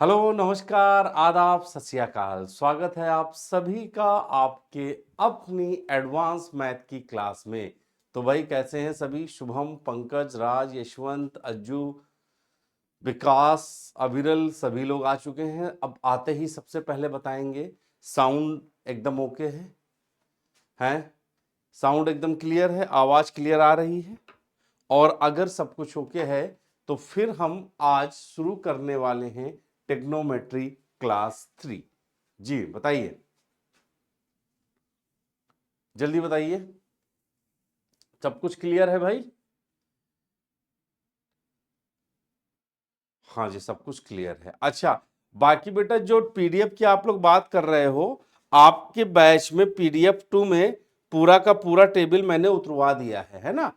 Hello, नमस्कार, आदाब, सत श्री अकाल। स्वागत है आप सभी का आपके अपनी एडवांस मैथ की क्लास में। तो भाई कैसे हैं सभी? शुभम, पंकज, राज, यशवंत, अज्जू, विकास, अविरल सभी लोग आ चुके हैं। अब आते ही सबसे पहले बताएंगे साउंड एकदम ओके है? हैं? साउंड एकदम क्लियर है? आवाज क्लियर आ रही है? और अगर सब कुछ ओके है तो फिर हम आज शुरू करने वाले हैं टेक्नोमेट्री क्लास 3। जी बताइए, जल्दी बताइए। सब कुछ क्लियर है भाई? हाँ जी, सब कुछ क्लियर है। अच्छा, बाकी बेटा जो पीडीएफ की आप लोग बात कर रहे हो, आपके बैच में पीडीएफ 2 में पूरा का पूरा टेबल मैंने उतरवा दिया है ना?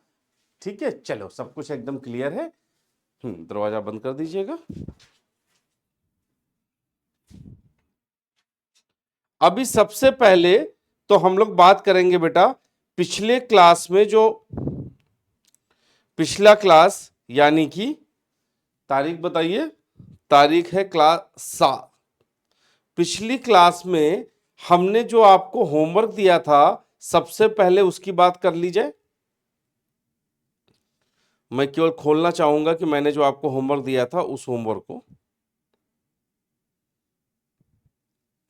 ठीक है, चलो सब कुछ एकदम क्लियर है। दरवाजा बंद कर दीजिएगा। अभी सबसे पहले तो हम लोग बात करेंगे बेटा पिछले क्लास में जो पिछला क्लास यानी कि तारीख बताइए। तारीख है क्लास 7। पिछली क्लास में हमने जो आपको होमवर्क दिया था, सबसे पहले उसकी बात कर ली जाए। मैं केवल खोलना चाहूंगा कि मैंने जो आपको होमवर्क दिया था उस होमवर्क को,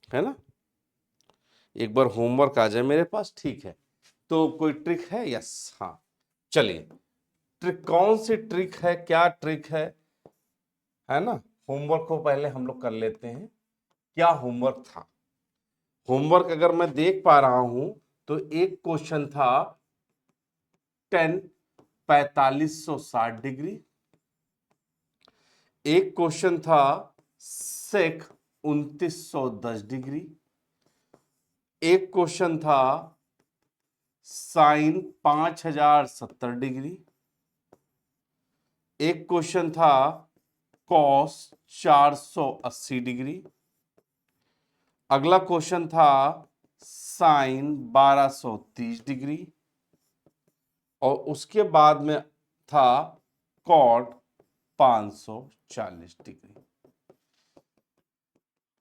है ना? एक बार होमवर्क आ जाए मेरे पास, ठीक है? तो कोई ट्रिक है? यस, हाँ, चलिए। ट्रिक कौन सी ट्रिक है, क्या ट्रिक है ना? होमवर्क को पहले हम लोग कर लेते हैं। क्या होमवर्क था? होमवर्क अगर मैं देख पा रहा हूं तो एक क्वेश्चन था टेन 4560 डिग्री, एक क्वेश्चन था सेक 2910 डिग्री, एक क्वेश्चन था साइन 5070 डिग्री, एक क्वेश्चन था कॉस 480 डिग्री, अगला क्वेश्चन था साइन 1230 डिग्री, और उसके बाद में था कॉट 540 डिग्री।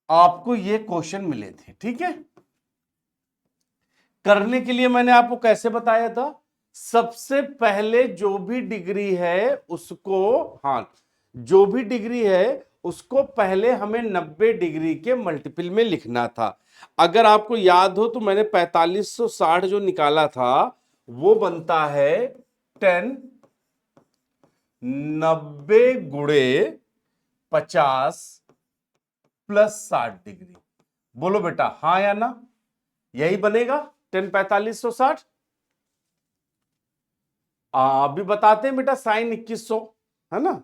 आपको ये क्वेश्चन मिले थे, ठीक है? करने के लिए मैंने आपको कैसे बताया था? सबसे पहले जो भी डिग्री है उसको, हाँ, जो भी डिग्री है उसको पहले हमें 90 डिग्री के मल्टीपल में लिखना था। अगर आपको याद हो तो मैंने 4560 जो निकाला था वो बनता है 10 90 गुणे 50 प्लस 60 डिग्री। बोलो बेटा, हाँ या ना? यही बनेगा 10 4560। अभी बताते हैं बेटा साइन 2100, है ना?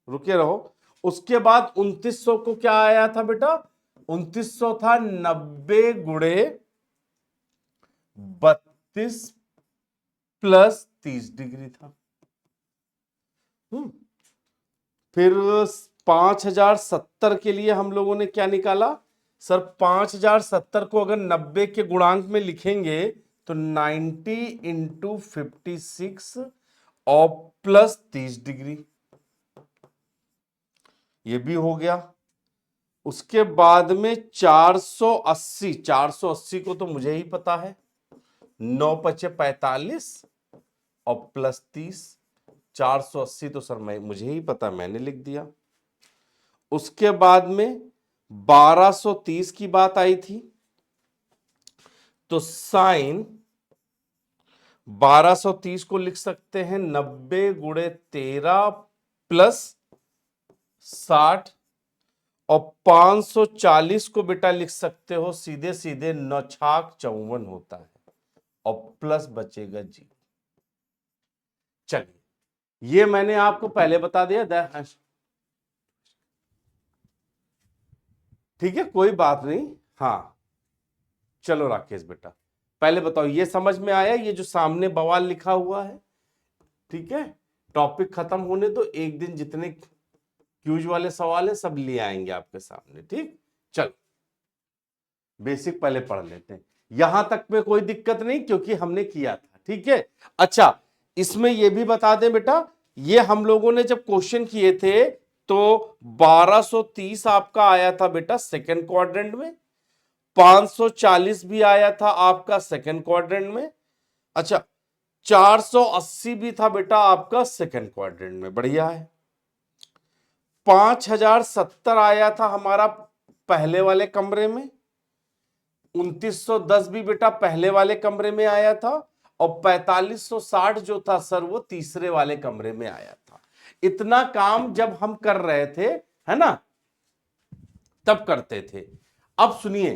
रुके रहो। उसके बाद 2900 को क्या आया था बेटा? 2900 था 90 गुणे 32 प्लस 30 डिग्री था। फिर 5070 के लिए हम लोगों ने क्या निकाला? सर 5070 को अगर 90 के गुणांक में लिखेंगे तो 90 इंटू 56 और प्लस 30 डिग्री, ये भी हो गया। उसके बाद में 480 को तो मुझे ही पता है, 9 पचे 45 और प्लस 30, 480 तो सर मुझे ही पता, मैंने लिख दिया। उसके बाद में 1230 की बात आई थी, तो साइन 1230 को लिख सकते हैं 90 गुणे 13 प्लस 60, और 540 को बेटा लिख सकते हो सीधे सीधे 9 छाक 54 होता है, और प्लस बचेगा जी। चलिए, ये मैंने आपको पहले बता दिया, ठीक है, कोई बात नहीं। हाँ, चलो राकेश बेटा, पहले बताओ ये समझ में आया? ये जो सामने बवाल लिखा हुआ है, ठीक है? टॉपिक खत्म होने तो एक दिन जितने क्यूज वाले सवाल है सब ले आएंगे आपके सामने, ठीक? चलो, बेसिक पहले पढ़ लेते हैं। यहां तक में कोई दिक्कत नहीं क्योंकि हमने किया था, ठीक है? अच्छा, इसमें यह भी बता दें बेटा, ये हम लोगों ने जब क्वेश्चन किए थे तो 1230 आपका आया था बेटा सेकंड क्वाड्रेंट में, 540 भी आया था आपका सेकंड क्वाड्रेंट में, अच्छा 480 भी था बेटा आपका सेकंड क्वाड्रेंट में, बढ़िया है। 5070 आया था हमारा पहले वाले कमरे में, 2910 भी बेटा पहले वाले कमरे में आया था, और 4560 जो था सर वो तीसरे वाले कमरे में आया था। इतना काम जब हम कर रहे थे, है ना, तब करते थे। अब सुनिए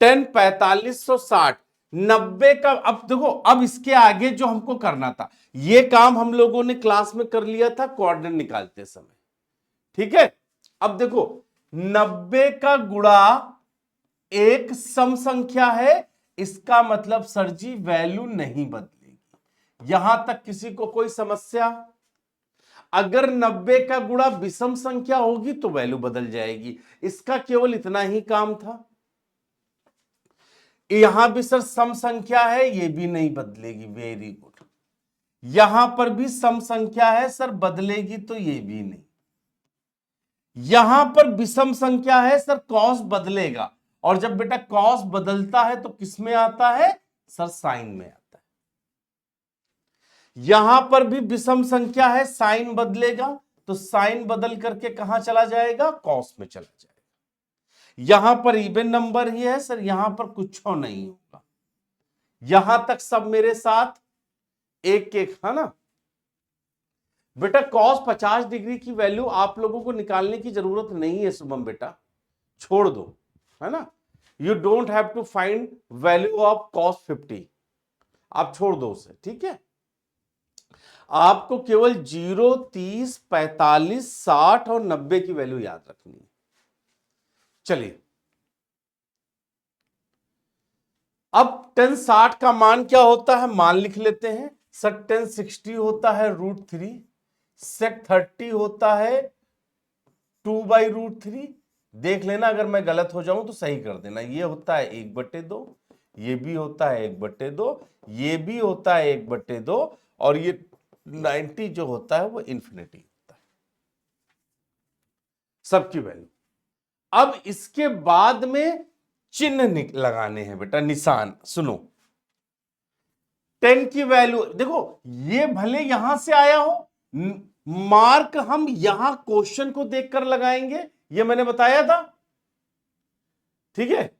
10 4560 90 का, अब देखो अब इसके आगे जो हमको करना था, ये काम हम लोगों ने क्लास में कर लिया था कोऑर्डिनेट निकालते समय, ठीक है। अब देखो 90 का गुणा एक सम संख्या है, इसका मतलब सर जी वैल्यू नहीं बदलेगी। यहां तक किसी को कोई समस्या? अगर 90 का गुणा विषम संख्या होगी तो वैल्यू बदल जाएगी, इसका केवल इतना ही काम था। यहां भी सर सम संख्या है, ये भी नहीं बदलेगी, वेरी गुड। यहां पर भी सम संख्या है सर, बदलेगी तो ये भी नहीं। यहां पर विषम संख्या है सर, कॉस बदलेगा, और जब बेटा कॉस बदलता है तो किस में आता है सर, साइन में आता है। यहां पर भी विषम संख्या है, साइन बदलेगा, तो साइन बदल करके कहां चला जाएगा, कॉस में चला जाएगा। यहां पर इवन नंबर ही है सर, यहां पर कुछ नहीं होगा। यहां तक सब मेरे साथ एक एक, है ना बेटा। कॉस 50 डिग्री की वैल्यू आप लोगों को निकालने की जरूरत नहीं है शुभम बेटा, छोड़ दो, है ना। You don't have to find value of cos 50, आप छोड़ दो उसे, ठीक है। आपको केवल 0 30 45 60 और 90 की वैल्यू याद रखनी है। चलिए अब 10 60 का मान क्या होता है, मान लिख लेते हैं सर। 10 60 होता है √3, sec 30 होता है 2/√3। देख लेना अगर मैं गलत हो जाऊं तो सही कर देना। ये होता है 1/2, ये भी होता है 1/2, ये भी होता है 1/2, और ये 90 जो होता है वो इंफिनिटी होता है, सबकी वैल्यू। अब इसके बाद में चिन्ह लगाने हैं बेटा, निशान। सुनो 10 की वैल्यू देखो, ये भले यहां से आया हो, मार्क हम यहां क्वेश्चन को देखकर लगाएंगे, ये मैंने बताया था, ठीक है।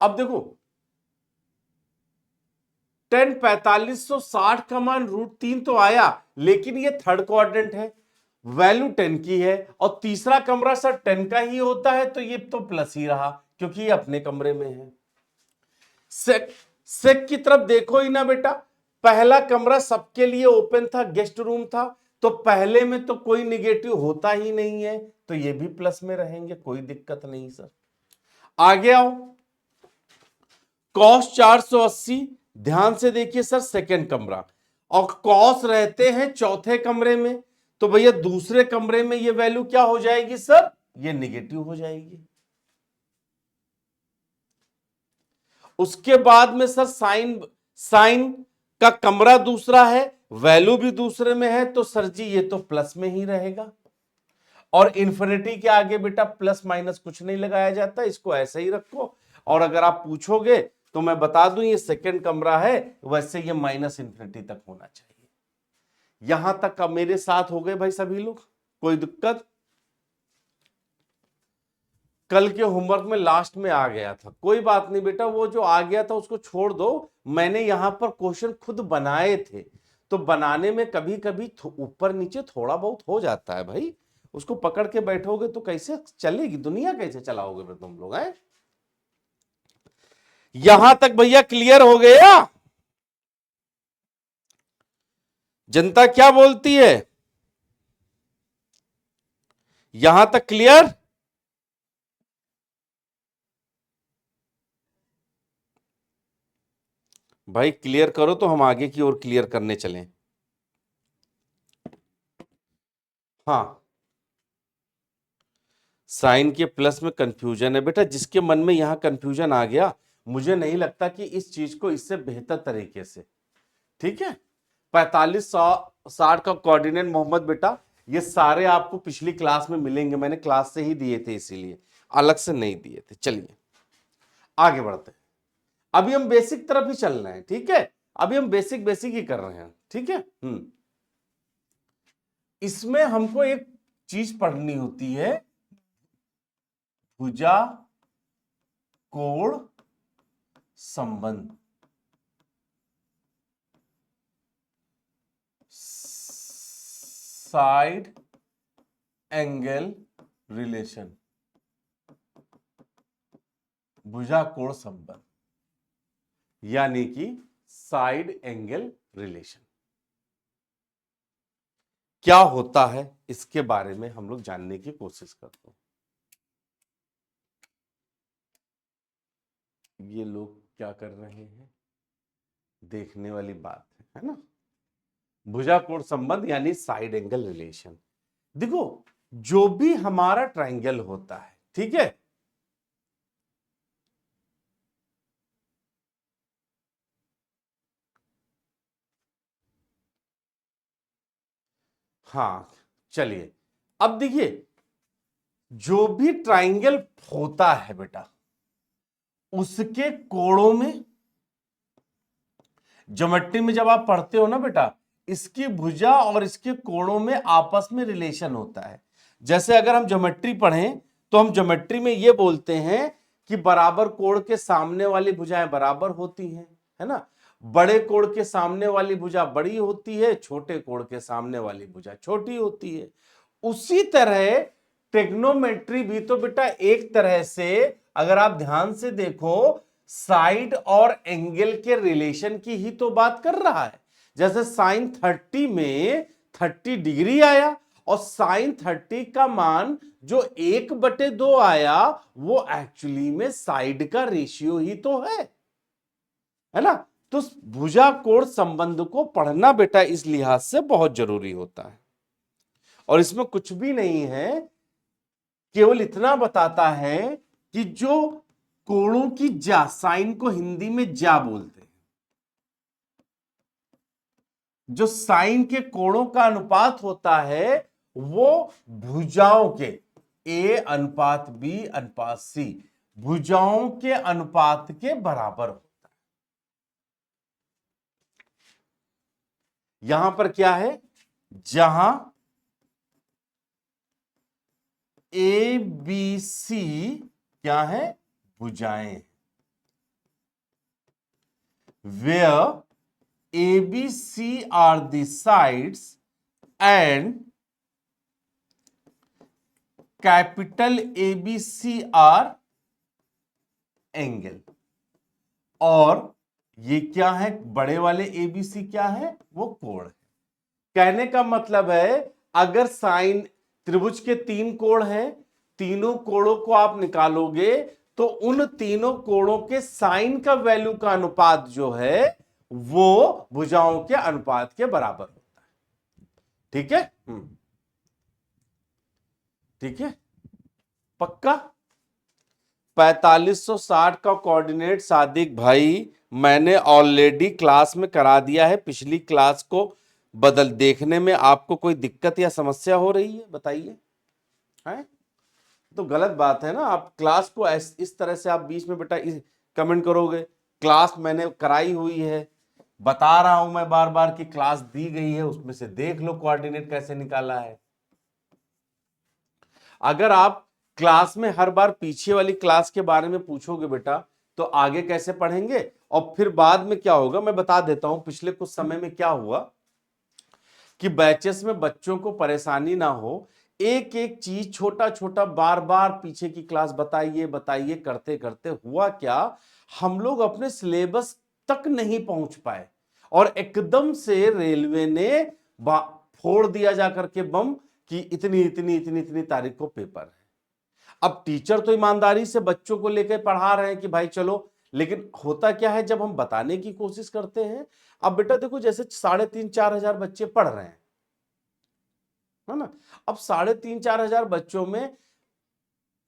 अब देखो 10 4560 का मान √3 तो आया, लेकिन ये थर्ड क्वाड्रेंट है, वैल्यू 10 की है, और तीसरा कमरा सर 10 का ही होता है, तो ये तो प्लस ही रहा क्योंकि ये अपने कमरे में है। सेक की तरफ देखो ही ना बेटा, पहला कमरा सबके लिए ओपन था, गेस्ट रूम था, तो पहले में तो कोई निगेटिव होता ही नहीं है, तो ये भी प्लस में रहेंगे, कोई दिक्कत नहीं सर। आगे आओ, कॉस 480, ध्यान से देखिए सर, सेकंड कमरा, और कॉस रहते हैं चौथे कमरे में, तो भैया दूसरे कमरे में ये वैल्यू क्या हो जाएगी सर, ये निगेटिव हो जाएगी। उसके बाद में सर साइन का कमरा दूसरा है, वैल्यू भी दूसरे में है, तो सर जी ये तो प्लस में ही रहेगा। और इन्फिनिटी के आगे बेटा प्लस माइनस कुछ नहीं लगाया जाता, इसको ऐसे ही रखो। और अगर आप पूछोगे तो मैं बता दूं, ये सेकंड कमरा है, वैसे ये -इन्फिनिटी तक होना चाहिए। यहां तक अब मेरे साथ हो गए भाई सभी लोग, कोई दिक्कत? कल के होमवर्क में लास्ट में आ गया था, कोई बात नहीं बेटा, वो जो आ गया था उसको छोड़ दो। मैंने यहां पर क्वेश्चन खुद बनाए थे, तो बनाने में कभी कभी ऊपर नीचे थोड़ा बहुत हो जाता है भाई, उसको पकड़ के बैठोगे तो कैसे चलेगी दुनिया, कैसे चलाओगे फिर तुम लोग हैं। यहां तक भैया क्लियर हो गया? जनता क्या बोलती है, यहां तक क्लियर? भाई क्लियर करो तो हम आगे की ओर क्लियर करने चलें। हाँ, साइन के प्लस में कंफ्यूजन है बेटा, जिसके मन में यहां कंफ्यूजन आ गया, मुझे नहीं लगता कि इस चीज को इससे बेहतर तरीके से, ठीक है। 4560 का कोऑर्डिनेट मोहम्मद बेटा, ये सारे आपको पिछली क्लास में मिलेंगे, मैंने क्लास से ही दिए थे, इसीलिए अलग से नहीं दिए थे। चलिए आगे बढ़ते हैं। अभी हम बेसिक तरफ ही चल रहे हैं, ठीक है, अभी हम बेसिक बेसिक ही कर रहे हैं, ठीक है। इसमें हमको एक चीज पढ़नी होती है, भुजा कोण संबंध, साइड एंगल रिलेशन, भुजा कोण संबंध यानी कि साइड एंगल रिलेशन क्या होता है, इसके बारे में हम लोग जानने की कोशिश करते हैं। ये लोग क्या कर रहे हैं, देखने वाली बात है ना। भुजा कोण संबंध यानी साइड एंगल रिलेशन। देखो जो भी हमारा ट्रायंगल होता है, ठीक है, हाँ चलिए, अब देखिए जो भी ट्रायंगल होता है बेटा, उसके कोणों में, ज्योमेट्री में जब आप पढ़ते हो ना बेटा, इसकी भुजा और इसके कोणों में आपस में रिलेशन होता है। जैसे अगर हम ज्योमेट्री पढ़ें तो हम ज्योमेट्री में ये बोलते हैं कि बराबर कोण के सामने वाली भुजाएं बराबर होती हैं, है ना। बड़े कोण के सामने वाली भुजा बड़ी होती है, छोटे कोण के सामने वाली भुजा छोटी होती है। उसी तरह ट्रिग्नोमेट्री भी तो बेटा एक तरह से, अगर आप ध्यान से देखो, साइड और एंगल के रिलेशन की ही तो बात कर रहा है। जैसे साइन 30 में 30 डिग्री आया और साइन 30 का मान जो 1/2 आया, वो एक्चुअली में साइड का रेशियो ही तो है ना। तो भुजा कोण संबंध को पढ़ना बेटा इस लिहाज से बहुत जरूरी होता है, और इसमें कुछ भी नहीं है, केवल इतना बताता है कि जो कोणों की जा, साइन को हिंदी में जा बोलते हैं, जो साइन के कोणों का अनुपात होता है वो भुजाओं के ए अनुपात बी अनुपात सी, भुजाओं के अनुपात के बराबर होता है। यहां पर क्या है, जहां ए बी सी क्या है, भुजाएं, where ABC are the sides and capital ABC are angle. और ये क्या है, बड़े वाले ABC क्या है, वो कोण है। कहने का मतलब है अगर साइन त्रिभुज के 3 कोण हैं, तीनों कोणों को आप निकालोगे तो उन तीनों कोणों के साइन का वैल्यू का अनुपात जो है वो भुजाओं के अनुपात के बराबर होता है। ठीक है, ठीक है, पक्का। 4560 का कोऑर्डिनेट सादिक भाई मैंने ऑलरेडी क्लास में करा दिया है। पिछली क्लास को बदल देखने में आपको कोई दिक्कत या समस्या हो रही है, बताइए। है तो गलत बात है ना, आप क्लास को इस तरह से आप बीच में बेटा कमेंट करोगे। क्लास मैंने कराई हुई है, बता रहा हूं मैं बार बार कि क्लास दी गई है, उसमें से देख लो कोऑर्डिनेट कैसे निकाला है। अगर आप क्लास में हर बार पीछे वाली क्लास के बारे में पूछोगे बेटा तो आगे कैसे पढ़ेंगे, और फिर बाद में क्या होगा मैं बता देता हूं। पिछले कुछ समय में क्या हुआ कि बैचेस में बच्चों को परेशानी ना हो, एक एक चीज छोटा छोटा बार बार पीछे की क्लास बताइए बताइए करते करते हुआ क्या, हम लोग अपने सिलेबस तक नहीं पहुंच पाए और एकदम से रेलवे ने फोड़ दिया जाकर के बम कि इतनी इतनी इतनी इतनी तारीख को पेपर है। अब टीचर तो ईमानदारी से बच्चों को लेकर पढ़ा रहे हैं कि भाई चलो, लेकिन होता क्या है जब हम बताने की कोशिश करते हैं, अब बेटा देखो जैसे 3500-4000 बच्चे पढ़ रहे हैं, है ना। अब 3500-4000 बच्चों में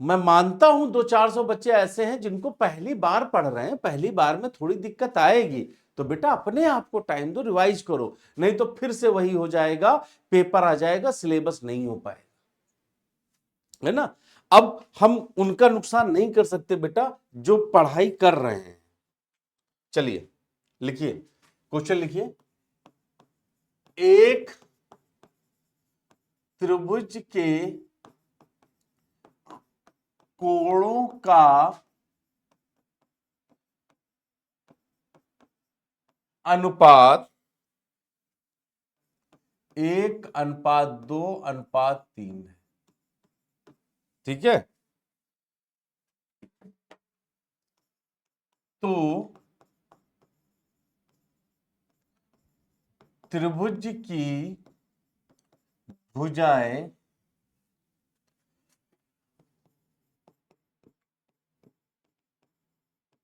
मैं मानता हूं 200-400 बच्चे ऐसे हैं जिनको पहली बार पढ़ रहे हैं, पहली बार में थोड़ी दिक्कत आएगी, तो बेटा अपने आप को टाइम दो, रिवाइज करो, नहीं तो फिर से वही हो जाएगा, पेपर आ जाएगा, सिलेबस नहीं हो पाएगा, है ना। अब हम उनका नुकसान नहीं कर सकते बेटा जो पढ़ाई कर रहे हैं। चलिए लिखिए, क्वेश्चन लिखिए। एक त्रिभुज के कोणों का अनुपात 1:2:3 है, ठीक है। तो त्रिभुज की भुजाएं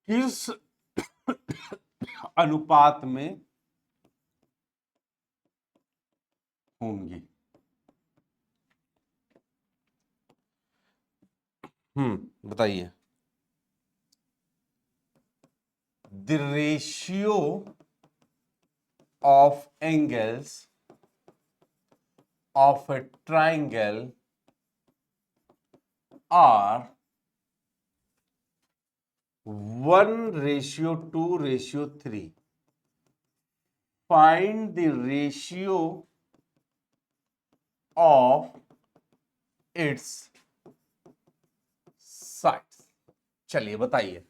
किस अनुपात में होंगी? बताइए। The ratio of angles of a triangle are 1:2:3. Find the ratio of its sides. चलिए बताइए।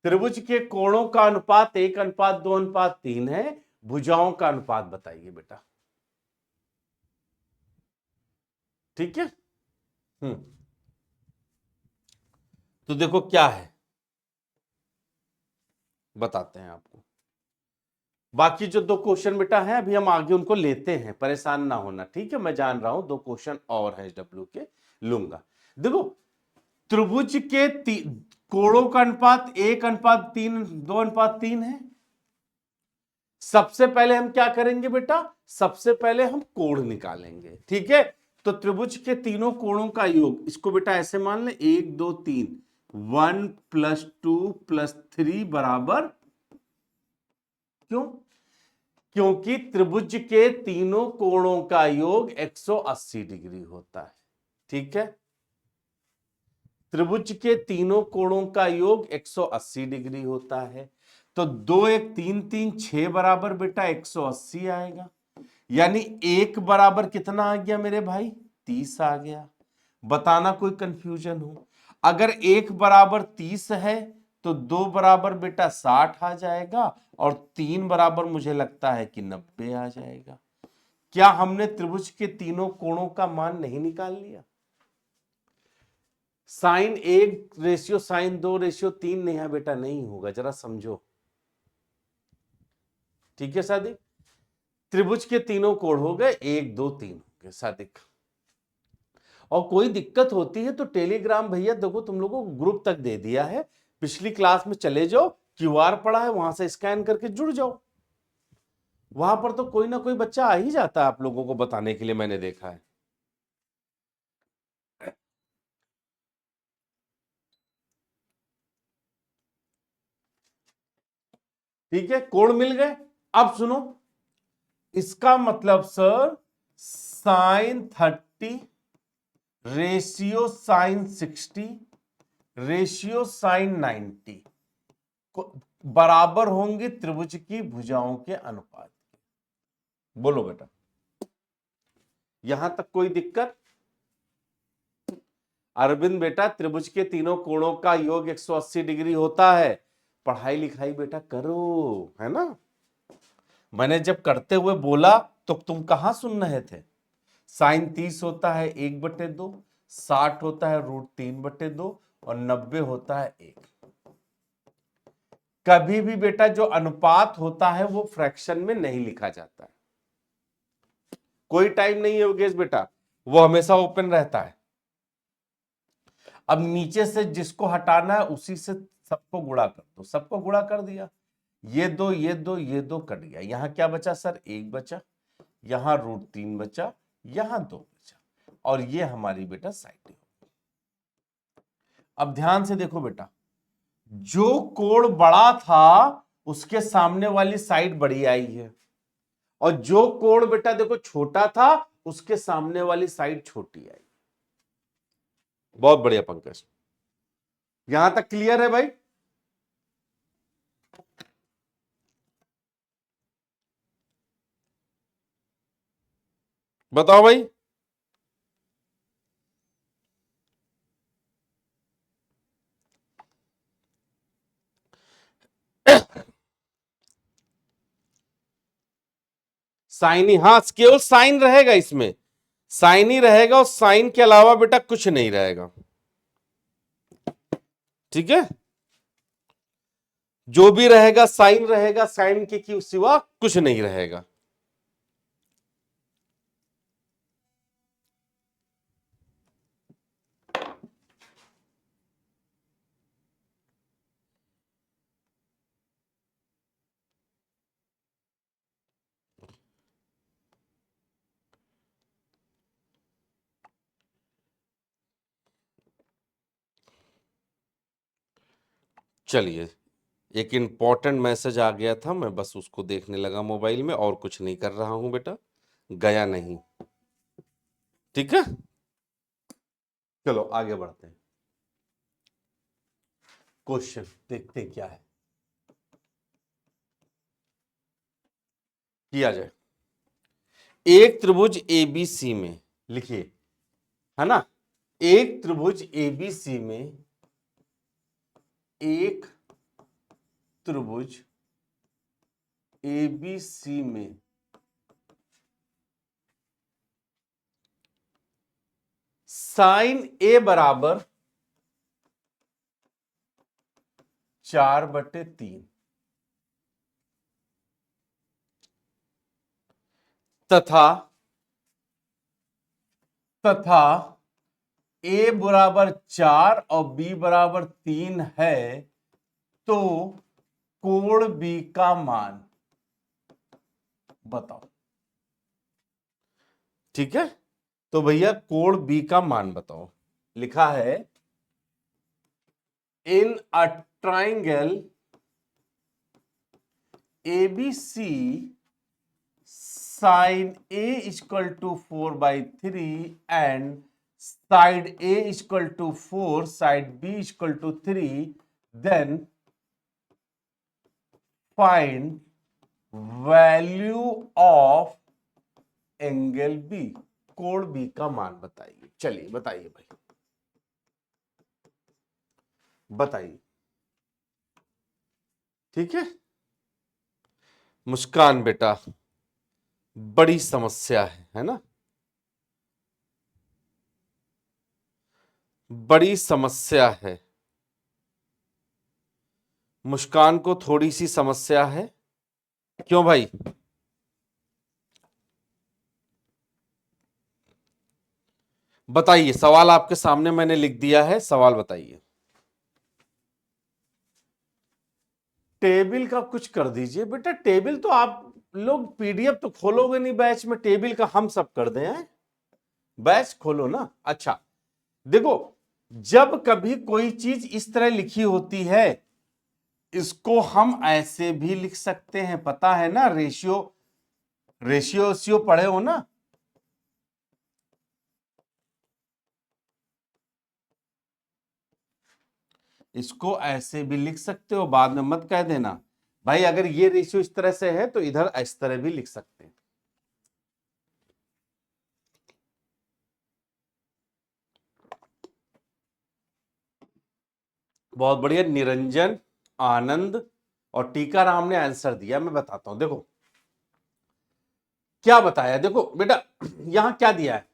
त्रिभुज के कोणों का अनुपात 1:2:3 है, भुजाओं का अनुपात बताइए बेटा, ठीक है। तो देखो क्या है, बताते हैं आपको। बाकी जो 2 क्वेश्चन बेटा हैं अभी हम आगे उनको लेते हैं, परेशान ना होना, ठीक है। मैं जान रहा हूं 2 क्वेश्चन और हैं डब्ल्यू के, लूंगा। देखो त्रिभुज के कोणों का अनुपात 1:3 2:3 है। सबसे पहले हम क्या करेंगे बेटा, सबसे पहले हम कोण निकालेंगे, ठीक है। तो त्रिभुज के तीनों कोणों का योग, इसको बेटा ऐसे मान ले 1 2 3, 1 + 2 + 3 बराबर, क्यों? क्योंकि त्रिभुज के तीनों कोणों का योग 180 डिग्री होता है, ठीक है। त्रिभुज के तीनों कोणों का योग 180 डिग्री होता है। तो 2 1 3 3 6 बराबर बेटा 180 आएगा, यानी 1 बराबर कितना आ गया मेरे भाई, 30 आ गया। बताना कोई कंफ्यूजन हो? अगर 1 बराबर 30 है तो 2 बराबर बेटा 60 आ जाएगा, और 3 बराबर मुझे लगता है कि 90 आ जाएगा। क्या हमने त्रिभुज के तीनों कोणों का मान नहीं निकाल लिया? sin 1:sin2:3 नहीं है बेटा, नहीं होगा, जरा समझो, ठीक है सादिक। त्रिभुज के तीनों कोण हो गए 1 2 3 हो गए सादिक। और कोई दिक्कत होती है तो टेलीग्राम भैया देखो तुम लोगों को ग्रुप तक दे दिया है, पिछली क्लास में चले जाओ, क्यूआर पड़ा है वहां से स्कैन करके जुड़ जाओ। वहां पर तो कोई ना कोई बच्चा आ ही जाता है आप लोगों को बताने के लिए, मैंने देखा है। ठीक है, कोण मिल गए। अब सुनो, इसका मतलब sir sin30 ratio sin60 ratio sin90 बराबर होंगे त्रिभुज की भुजाओं के अनुपात। बोलो बेटा, यहां तक कोई दिक्कत? अरविंद बेटा त्रिभुज के तीनों कोणों का योग 180 डिग्री होता है। पढ़ाई लिखाई बेटा करो, है ना। मैंने जब करते हुए बोला तो तुम कहां सुन रहे थे? sin30 होता है 1/2, 60 होता है √3/2 और 90 होता है 1। कभी भी बेटा जो अनुपात होता है वो फ्रैक्शन में नहीं लिखा जाता है। कोई टाइम नहीं है योगेश बेटा, वो हमेशा ओपन रहता है। अब नीचे से जिसको हटाना है उसी से सबको गुणा कर दो, सबको गुणा कर दिया, ये दो ये दो ये दो कट गया। यहां क्या बचा सर, 1 बचा, यहां √3 बचा, यहां 2 बचा, और ये हमारी बेटा साइड। अब ध्यान से देखो बेटा, जो कोण बड़ा था उसके सामने वाली साइड बड़ी आई है, और जो कोण बेटा देखो छोटा था उसके सामने वाली साइड छोटी आई। बहुत बढ़िया पंकज, यहां तक क्लियर है भाई? बताओ भाई। साइन ही, हाँ केवल साइन रहेगा इसमें, साइन ही रहेगा, और साइन के अलावा बेटा कुछ नहीं रहेगा। ठीक है, जो भी रहेगा साइन रहेगा, साइन के सिवा कुछ नहीं रहेगा। चलिए, एक इंपॉर्टेंट मैसेज आ गया था, मैं बस उसको देखने लगा मोबाइल में, और कुछ नहीं कर रहा हूं बेटा, गया नहीं। ठीक है, चलो आगे बढ़ते हैं। क्वेश्चन देखते हैं क्या है, किया जाए। एक त्रिभुज एबीसी में, लिखिए, है ना, एक त्रिभुज एबीसी में, एक त्रिभुज एबीसी में साइन ए बराबर 4/3 तथा तथा ए बराबर 4 और बी बराबर 3 है, तो कोण बी का मान बताओ। ठीक है, तो भैया कोण बी का मान बताओ। लिखा है, in a triangle ABC sin A equal to 4/3 and side A equal to 4, side B equal to 3, then find value of angle B, कोण B का मान बताइए। चलिए बताइए भाई, बताइए। ठीक है, मुस्कान बेटा, बड़ी समस्या है ना, बड़ी समस्या है, मुस्कान को थोड़ी सी समस्या है। क्यों भाई? बताइए, सवाल आपके सामने मैंने लिख दिया है, सवाल बताइए। टेबल का कुछ कर दीजिए बेटा, टेबल तो आप लोग पीडीएफ तो खोलोगे नहीं बैच में, टेबल का हम सब कर दें हैं? बैच खोलो ना। अच्छा देखो, जब कभी कोई चीज इस तरह लिखी होती है, इसको हम ऐसे भी लिख सकते हैं, पता है ना, रेशियो, रेशियो पढ़े हो ना। इसको ऐसे भी लिख सकते हो, बाद में मत कह देना भाई अगर ये रेशियो इस तरह से है तो इधर इस तरह भी लिख सकते हैं। बहुत बढ़िया, निरंजन, आनंद और टीकाराम ने आंसर दिया। मैं बताता हूं, देखो क्या बताया। देखो बेटा, यहां क्या दिया है,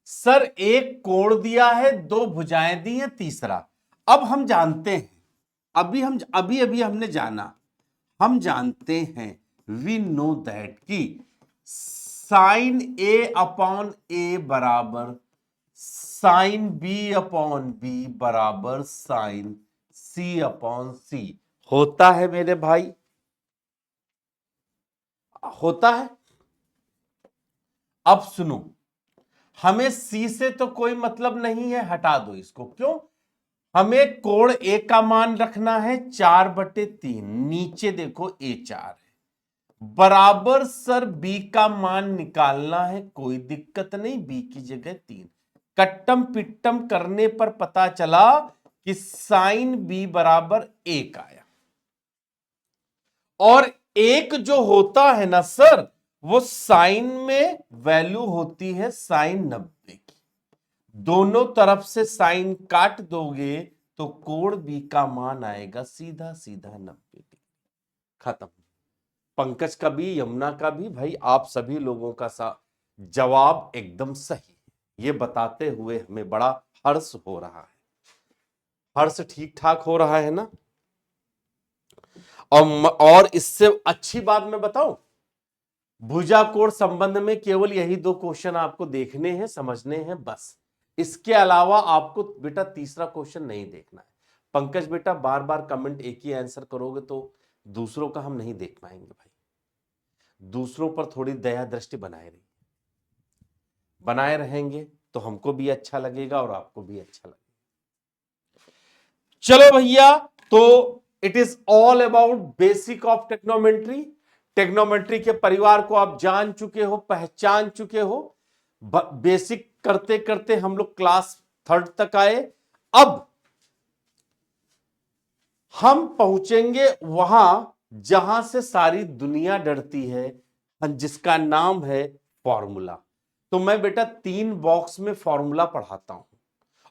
सर एक कोण दिया है, दो भुजाएं दी है, तीसरा। अब हम जानते हैं, अभी अभी हमने जाना, हम जानते हैं, वी नो दैट कि साइन ए अपॉन ए बराबर साइन बी अपॉन बी बराबर साइन सी अपॉन सी होता है मेरे भाई, होता है। अब सुनो, हमें सी से तो कोई मतलब नहीं है, हटा दो इसको। क्यों? हमें कोण ए का मान रखना है 4/3, नीचे देखो A4 है, बराबर सर बी का मान निकालना है, कोई दिक्कत नहीं, बी की जगह 3। कट्टम पिट्टम करने पर पता चला कि साइन बी बराबर 1 आया। और एक जो होता है ना सर, वो साइन में वैल्यू होती है साइन 90 की। दोनों तरफ से साइन काट दोगे तो कोण बी का मान आएगा सीधा सीधा 90 डिग्री। खत्म। पंकज का भी, यमुना का भी, भाई आप सभी लोगों का जवाब एकदम सही। ये बताते हुए हमें बड़ा हर्ष हो रहा है। हर्ष ठीक ठाक हो रहा है ना? और इससे अच्छी बात मैं बताऊं, भुजा कोण संबंध में केवल यही 2 क्वेश्चन आपको देखने हैं, समझने हैं, बस। इसके अलावा आपको बेटा तीसरा क्वेश्चन नहीं देखना है। पंकज बेटा बार बार कमेंट एक ही आंसर करोगे तो दूसरों का हम नहीं देख पाएंगे भाई। दूसरों पर थोड़ी दया दृष्टि बनाए रहेंगे तो हमको भी अच्छा लगेगा और आपको भी अच्छा लगेगा। चलो भैया, तो it is all about basic of टेक्नोमेट्री। टेक्नोमेट्री के परिवार को आप जान चुके हो, पहचान चुके हो। बेसिक करते करते हम लोग क्लास 3rd तक आए। अब हम पहुंचेंगे वहां जहां से सारी दुनिया डरती है, जिसका नाम है फॉर्मूला। तो मैं बेटा 3 बॉक्स में फॉर्मूला पढ़ाता हूं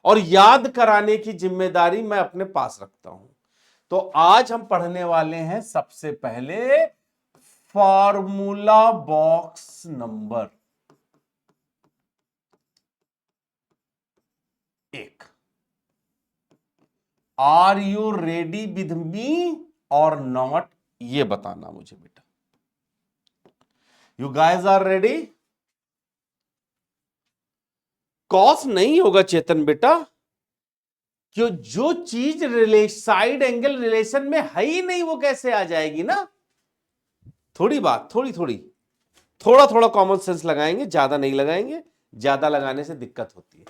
और याद कराने की जिम्मेदारी मैं अपने पास रखता हूं। तो आज हम पढ़ने वाले हैं सबसे पहले formula box number 1। Are you ready with me or not, ये बताना मुझे बेटा। You guys are ready? Cos नहीं होगा चेतन बेटा, क्यों? जो चीज साइड एंगल रिलेशन में है ही नहीं वो कैसे आ जाएगी ना? थोड़ी बात, थोड़ा थोड़ा कॉमन सेंस लगाएंगे, ज्यादा नहीं लगाएंगे, ज्यादा लगाने से दिक्कत होती है।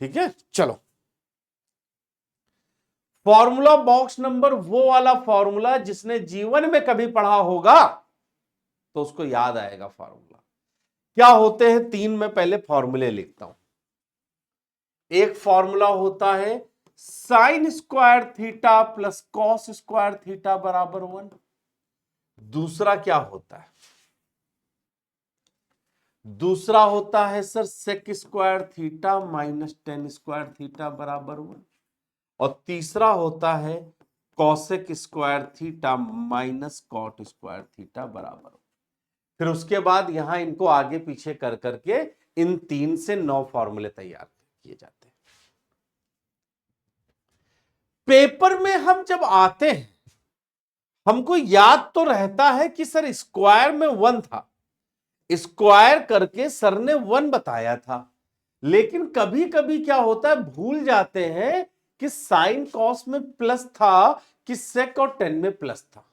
ठीक है, चलो। फॉर्मूला बॉक्स नंबर वो वाला फॉर्मूला जिसने जीवन में कभी पढ़ा होगा तो उसको याद आएगा फॉर्मूला। क्या होते हैं 3? मैं पहले फॉर्मूले लिखता हूं। एक फॉर्मूला होता है sine square theta plus cos square theta बराबर 1। दूसरा क्या होता है? दूसरा होता है sir sec square theta minus tan square theta बराबर 1। और तीसरा होता है cosec square theta minus cot square theta बराबर 1। फिर उसके बाद यहां इनको आगे पीछे कर करके इन 3 से 9 फॉर्मूले तैयार किए जाते हैं। पेपर में हम जब आते हैं हमको याद तो रहता है कि सर स्क्वायर में 1 था, स्क्वायर करके सर ने 1 बताया था। लेकिन कभी कभी क्या होता है, भूल जाते हैं कि साइन कॉस में प्लस था कि सेक और टेन में प्लस था।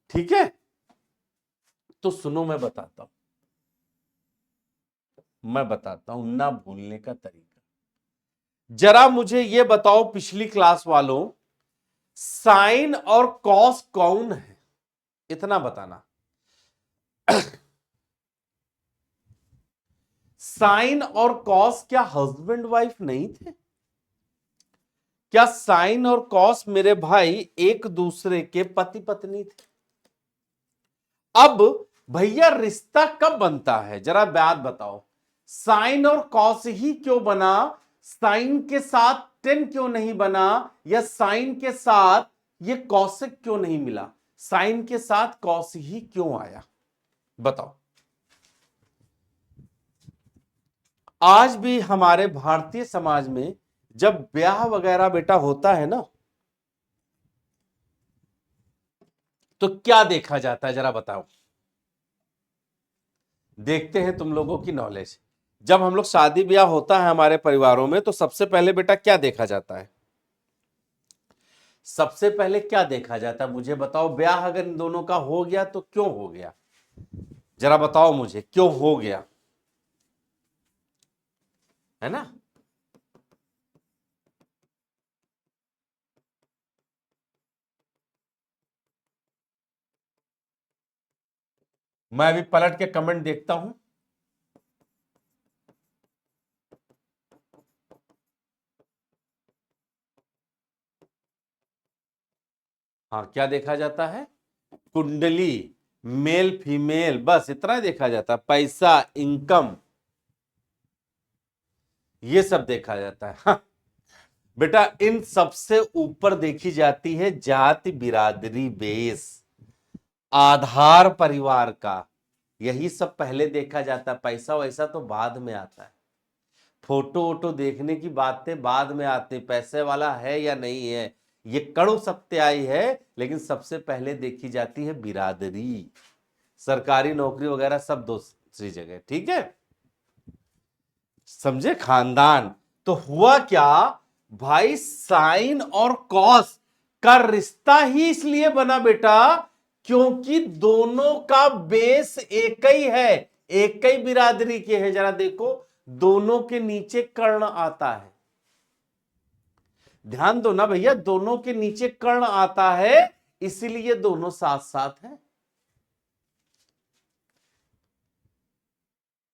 ठीक है, तो सुनो मैं बताता हूं ना भूलने का तरीका। जरा मुझे यह बताओ पिछली क्लास वालों, साइन और कॉस कौन है? इतना बताना। साइन और कॉस क्या हस्बैंड वाइफ नहीं थे? क्या साइन और कॉस मेरे भाई एक दूसरे के पति पत्नी थे? अब भैया रिश्ता कब बनता है, जरा बात बताओ। साइन और कॉस ही क्यों बना? साइन के साथ टेन क्यों नहीं बना? या साइन के साथ ये कॉसेक क्यों नहीं मिला? साइन के साथ कॉस ही क्यों आया? बताओ। आज भी हमारे भारतीय समाज में जब ब्याह वगैरह बेटा होता है ना, तो क्या देखा जाता है जरा बताओ। देखते हैं तुम लोगों की नॉलेज। जब हम लोग शादी ब्याह होता है हमारे परिवारों में तो सबसे पहले बेटा क्या देखा जाता है? सबसे पहले क्या देखा जाता है मुझे बताओ। ब्याह अगर इन दोनों का हो गया तो क्यों हो गया, जरा बताओ मुझे, क्यों हो गया? है ना। मैं अभी पलट के कमेंट देखता हूं। हाँ, क्या देखा जाता है? कुंडली, मेल फीमेल, बस इतना ही देखा जाता है। पैसा, इनकम, ये सब देखा जाता है। हाँ। बेटा इन सबसे ऊपर देखी जाती है जाति, बिरादरी, बेस, आधार परिवार का। यही सब पहले देखा जाता है। पैसा वैसा तो बाद में आता है। फोटो वोटो देखने की बातें बाद में आती, पैसे वाला है या नहीं है ये कड़ू सत्याई है, लेकिन सबसे पहले देखी जाती है बिरादरी। सरकारी नौकरी वगैरह सब दूसरी जगह, ठीक है, समझे। खानदान। तो हुआ क्या भाई, साइन और कॉस का रिश्ता ही इसलिए बना बेटा क्योंकि दोनों का बेस एक ही है, एक ही बिरादरी के है। जरा देखो, दोनों के नीचे कर्ण आता है। ध्यान दो ना भैया, दोनों के नीचे कर्ण आता है, इसीलिए दोनों साथ साथ हैं।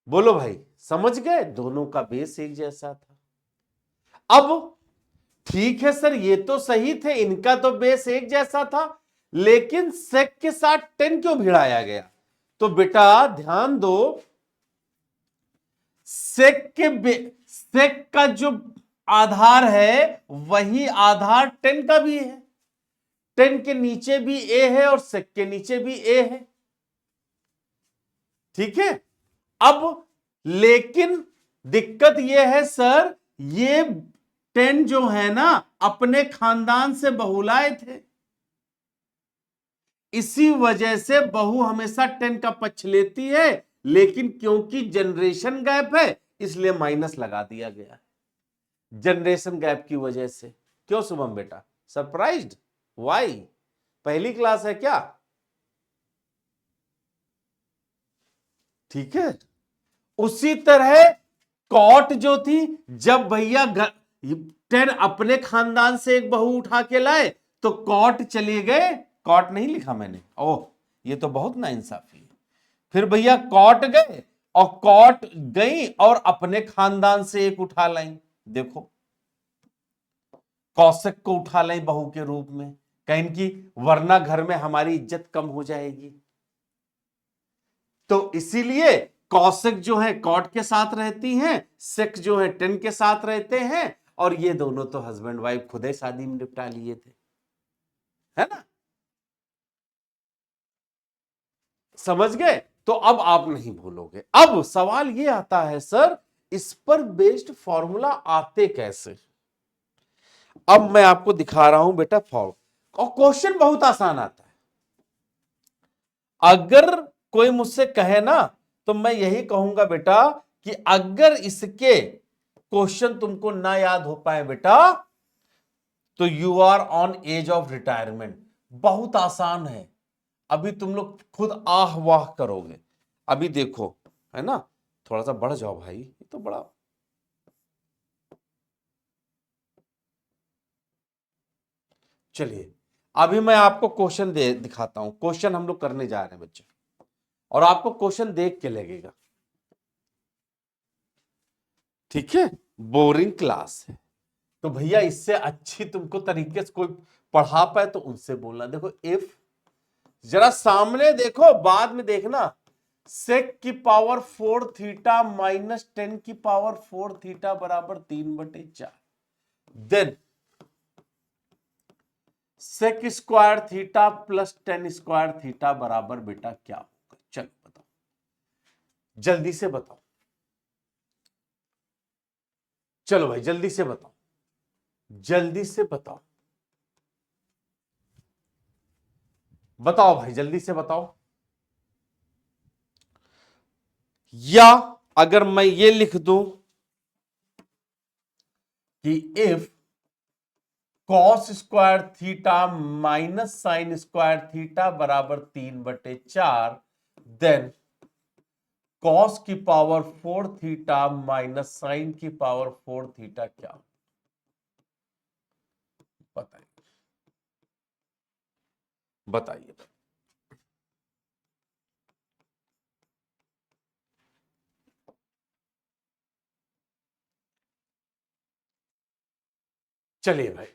बोलो भाई, समझ गए? दोनों का बेस एक जैसा था। अब ठीक है सर, ये तो सही थे, इनका तो बेस एक जैसा था, लेकिन सेक के साथ 10 क्यों भिड़ाया गया? तो बेटा ध्यान दो, सेक का जो आधार है वही आधार 10 का भी है। 10 के नीचे भी ए है और सेक के नीचे भी ए है, ठीक है। अब लेकिन दिक्कत यह है सर, ये 10 जो है ना अपने खानदान से बहुलाए थे, इसी वजह से बहू हमेशा 10 का पक्ष लेती है, लेकिन क्योंकि जनरेशन गैप है इसलिए माइनस लगा दिया गया। जनरेशन गैप की वजह से। क्यों शुभम बेटा, सरप्राइज्ड? वाई? पहली क्लास है क्या? ठीक है। उसी तरह कॉट जो थी, जब भैया 10 अपने खानदान से एक बहू उठा के लाए तो कॉट चले गए, कॉट नहीं लिखा मैंने, ओह ये तो बहुत नाइंसाफी है। फिर भैया कॉट गए और कॉट गई और अपने खानदान से एक उठा लाई। देखो, कौशिक को उठा लाई बहू के रूप में, कहीं की वरना घर में हमारी इज्जत कम हो जाएगी। तो इसीलिए कौशिक जो है कॉट के साथ रहती हैं, सेक जो है 10 के साथ रहते हैं, और ये दोनों तो हस्बैंड वाइफ खुद ही शादी में निपटा लिए थे, है ना। समझ गए? तो अब आप नहीं भूलोगे। अब सवाल ये आता है सर, इस पर बेस्ड फॉर्मूला आते कैसे? अब मैं आपको दिखा रहा हूं बेटा फॉर्म, और क्वेश्चन बहुत आसान आता है। अगर कोई मुझसे कहे ना तो मैं यही कहूंगा बेटा कि अगर इसके क्वेश्चन तुमको ना याद हो पाए बेटा तो you are on edge of retirement. बहुत आसान है, अभी तुम लोग खुद आह वाह करोगे। अभी देखो, है ना, थोड़ा सा बढ़ जाओ भाई, ये तो बड़ा। चलिए अभी मैं आपको क्वेश्चन दे दिखाता हूं। क्वेश्चन हम लोग करने जा रहे हैं बच्चे, और आपको क्वेश्चन देख के लगेगा, ठीक है। बोरिंग क्लास है तो भैया इससे अच्छी तुमको तरीके से कोई पढ़ा पाए तो उनसे बोलना। देखो इफ, जरा सामने देखो, बाद में देखना। सेक की पावर 4 थीटा माइनस 10 की पावर 4 थीटा बराबर 3/4। Then sec square theta plus 10 square theta बराबर बेटा क्या होगा? चलो बताओ, जल्दी से बताओ, चलो भाई जल्दी से बताओ, जल्दी से बताओ, बताओ भाई जल्दी से बताओ। या अगर मैं ये लिख दूं कि if cos square theta minus sign square theta बराबर 3/4, देन कॉस की पावर 4 थीटा माइनस साइन की पावर 4 थीटा क्या? बताइए बताइए। चलिए भाई,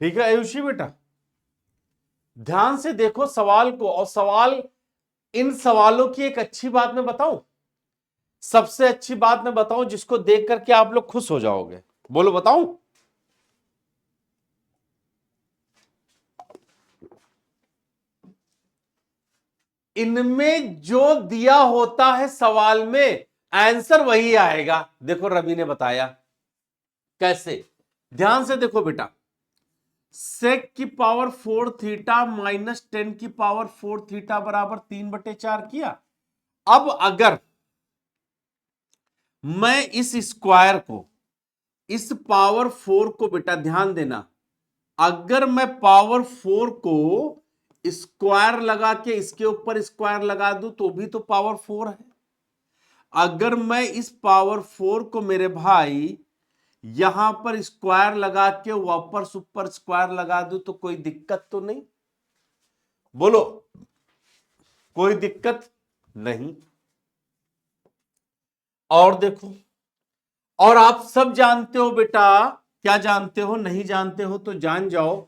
ठीक है आयुषी बेटा, ध्यान से देखो सवाल को। और सवाल, इन सवालों की एक अच्छी बात मैं बताऊं, सबसे अच्छी बात मैं बताऊं जिसको देख करके आप लोग खुश हो जाओगे। बोलो बताऊं? इनमें जो दिया होता है सवाल में आंसर वही आएगा। देखो रवि ने बताया कैसे, ध्यान से देखो बेटा। सेक की पावर 4 थीटा माइनस 10 की पावर 4 थीटा बराबर 3/4 किया। अब अगर मैं इस स्क्वायर को, इस पावर 4 को, बेटा ध्यान देना, अगर मैं पावर 4 को स्क्वायर लगा के इसके ऊपर स्क्वायर लगा दूं तो भी तो पावर 4 है। अगर मैं इस पावर 4 को मेरे भाई यहां पर स्क्वायर लगा के वापस सुपर स्क्वायर लगा दूं तो कोई दिक्कत तो नहीं? बोलो, कोई दिक्कत नहीं। और देखो, और आप सब जानते हो बेटा, क्या जानते हो? नहीं जानते हो तो जान जाओ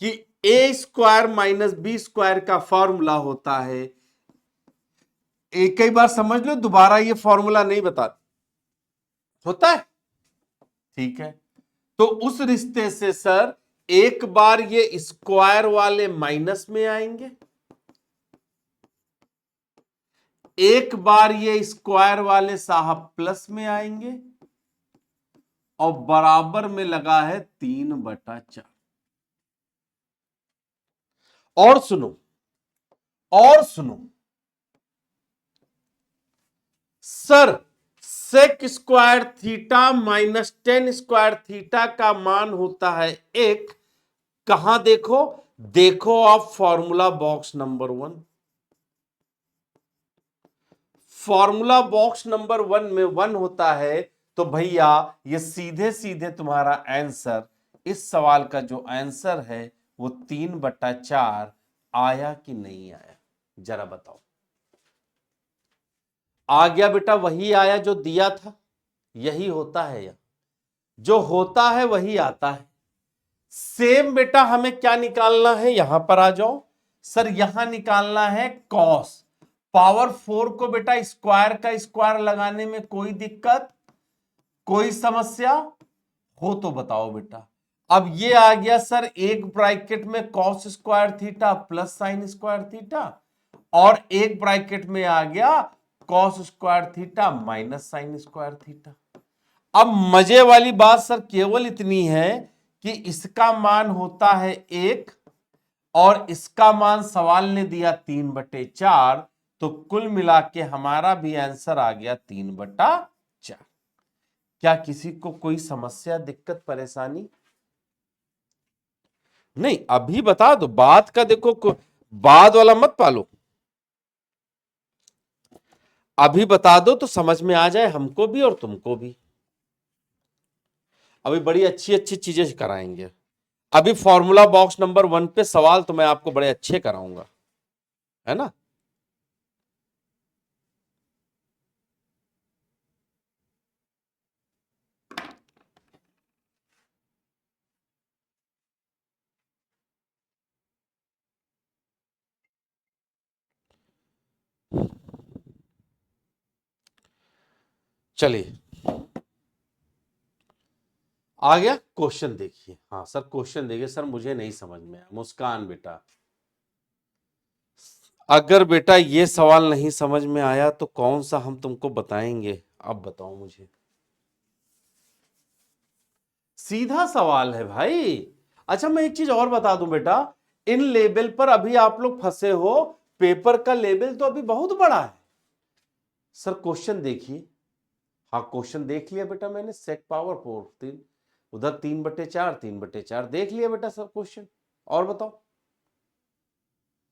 कि ए स्क्वायर माइनस बी स्क्वायर का फॉर्मूला होता है, एक ही बार समझ लो, दोबारा ये फॉर्मूला नहीं बता, होता है, ठीक है। तो उस रिश्ते से सर एक बार ये स्क्वायर वाले माइनस में आएंगे, एक बार ये स्क्वायर वाले साहब प्लस में आएंगे, और बराबर में लगा है 3/4। और सुनो, और सुनो sir, sec square theta minus 10 square theta का मान होता है 1। कहां देखो? देखो आप formula box number 1। Formula box number 1 में 1 होता है, तो भैया ये सीधे सीधे तुम्हारा आंसर, इस सवाल का जो आंसर है वो 3/4 आया कि नहीं आया? जरा बताओ। आ गया बेटा, वही आया जो दिया था, यही होता है, या जो होता है वही आता है। सेम बेटा हमें क्या निकालना है? यहां पर आ जाओ सर, यहां निकालना है कॉस। पावर 4 को बेटा स्क्वायर का स्क्वायर लगाने में कोई दिक्कत, कोई समस्या हो तो बताओ बेटा। अब ये आ गया सर एक ब्रैकेट में cos square theta plus sign square theta, और एक ब्रैकेट में आ गया cos square theta minus sign square theta. अब मजे वाली बात सर केवल इतनी है कि इसका मान होता है 1 और इसका मान सवाल ने दिया 3/4, तो कुल मिला के हमारा भी आंसर आ गया 3/4। क्या किसी को कोई समस्या, दिक्कत, परेशानी? नहीं, अभी बता दो, बात का देखो, बाद वाला मत पालो, अभी बता दो तो समझ में आ जाए हमको भी और तुमको भी। अभी बड़ी अच्छी अच्छी चीजें कराएंगे। अभी फॉर्मूला बॉक्स नंबर 1 पे सवाल तो मैं आपको बड़े अच्छे कराऊंगा, है ना? चलिए, आ गया क्वेश्चन, देखिए। हाँ सर क्वेश्चन देखिए सर, मुझे नहीं समझ में आया। मुस्कान बेटा, अगर बेटा ये सवाल नहीं समझ में आया तो कौन सा हम तुमको बताएंगे? अब बताओ मुझे। सीधा सवाल है भाई। अच्छा मैं एक चीज और बता दूं बेटा, इन लेबल पर अभी आप लोग फंसे हो, पेपर का लेबल तो अभी बहुत बड़ा है। सर क्वेश्चन देखिए। हाँ क्वेश्चन देख लिया बेटा मैंने, सेक पावर 4 3, उधर 3/4 3/4 देख लिया बेटा सब क्वेश्चन। और बताओ।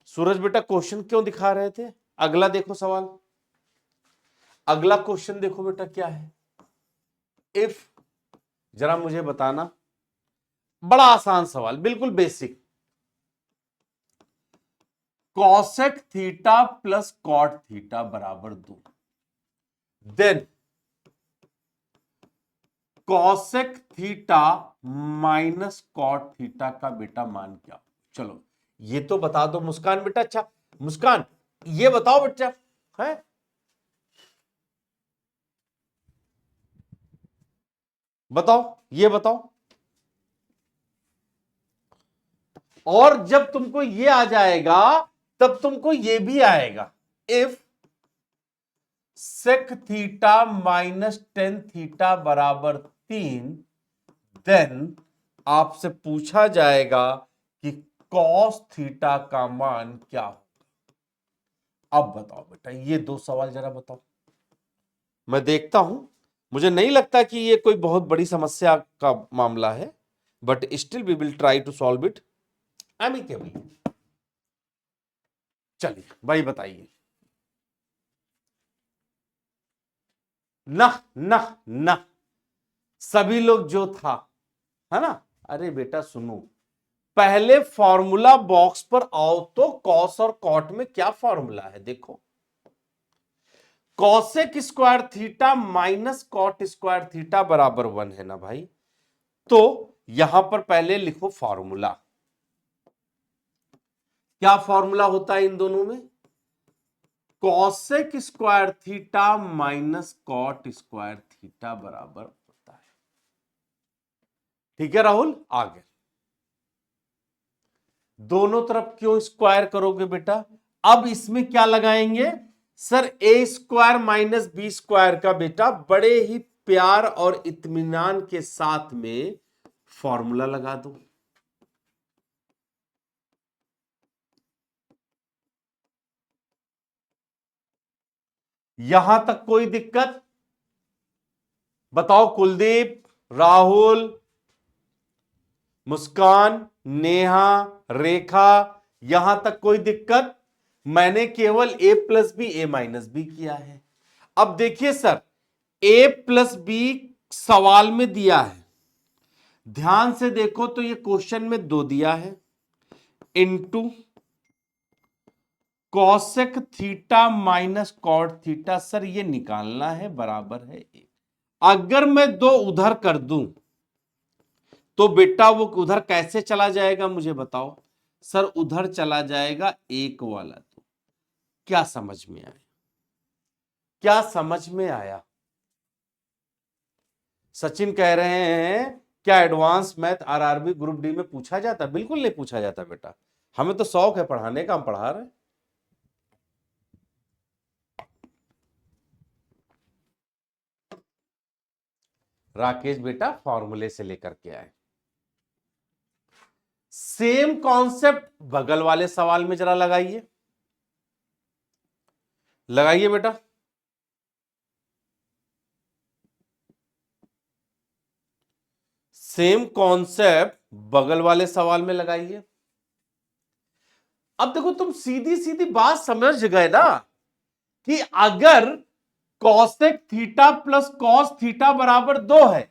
सूरज बेटा क्वेश्चन क्यों दिखा रहे थे? अगला देखो सवाल, अगला क्वेश्चन देखो बेटा क्या है। इफ, जरा मुझे बताना, बड़ा आसान सवाल, बिल्कुल basic. Cosec theta plus cot theta बराबर 2, then cosec theta minus cot theta का बेटा मान क्या? चलो ये तो बता दो मुस्कान बेटा। अच्छा मुस्कान, ये बताओ बेटा, है बताओ, ये बताओ। और जब तुमको ये आ जाएगा तब तुमको ये भी आएगा। If sec theta minus tan theta बराबर 3, देन आपसे पूछा जाएगा कि कॉस थीटा का मान क्या होगा। अब बताओ बेटा, ये दो सवाल जरा बताओ, मैं देखता हूं। मुझे नहीं लगता कि ये कोई बहुत बड़ी समस्या का मामला है, but still we will try to solve it amicably. चलिए भाई बताइए। ना ना ना, सभी लोग जो था, है ना। अरे बेटा सुनो, पहले फॉर्मूला बॉक्स पर आओ तो कॉस और कॉट में क्या फॉर्मूला है देखो। Cosec square theta minus cot square theta बराबर 1 है ना भाई। तो यहां पर पहले लिखो फॉर्मूला। क्या फॉर्मूला होता है इन दोनों में? Cosec square theta minus cot square theta बराबर होता है। ठीक है राहुल, आगे दोनों तरफ क्यों स्क्वायर करोगे बेटा? अब इसमें क्या लगाएंगे सर? ए स्क्वायर माइनस बी स्क्वायर का बेटा बड़े ही प्यार और इत्मीनान के साथ में फॉर्मूला लगा दो। यहां तक कोई दिक्कत? बताओ कुलदीप, राहुल, मुस्कान, नेहा, रेखा, यहां तक कोई दिक्कत? मैंने केवल a plus b a minus b किया है। अब देखिए सर, a प्लस बी सवाल में दिया है, ध्यान से देखो तो ये क्वेश्चन में 2 दिया है, into cosec theta minus cot theta. Sir ये निकालना है, बराबर है 1। अगर मैं 2 उधर कर दूं तो बेटा वो उधर कैसे चला जाएगा मुझे बताओ। सर उधर चला जाएगा 1 वाला। तो क्या समझ में आया? क्या समझ में आया? सचिन कह रहे हैं क्या advance math RRB group D में पूछा जाता? बिल्कुल नहीं पूछा जाता बेटा, हमें तो शौक है पढ़ाने का, हम पढ़ा रहे हैं। राकेश बेटा फॉर्मूले से लेकर के आए। सेम कॉन्सेप्ट बगल वाले सवाल में जरा लगाइए, लगाइए बेटा। सेम कॉन्सेप्ट बगल वाले सवाल में लगाइए। अब देखो तुम सीधी सीधी बात समझ गए ना कि अगर cosec theta plus cos theta बराबर 2 है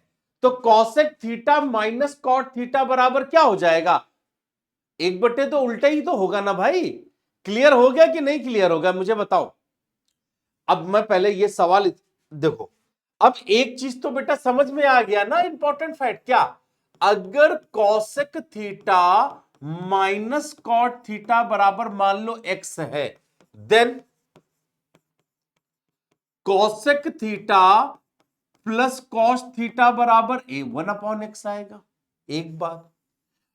तो cosec theta minus cot theta बराबर क्या हो जाएगा? 1/2 तो उल्टा ही तो होगा ना भाई। क्लियर हो गया कि नहीं क्लियर हो गया मुझे बताओ। अब मैं पहले ये सवाल देखो, अब एक चीज तो बेटा समझ में आ गया ना, इंपॉर्टेंट फैक्ट क्या? अगर cosec theta minus cot theta बराबर मान लो x है, then cosec theta plus cos theta बराबर a1/x आएगा। एक बात,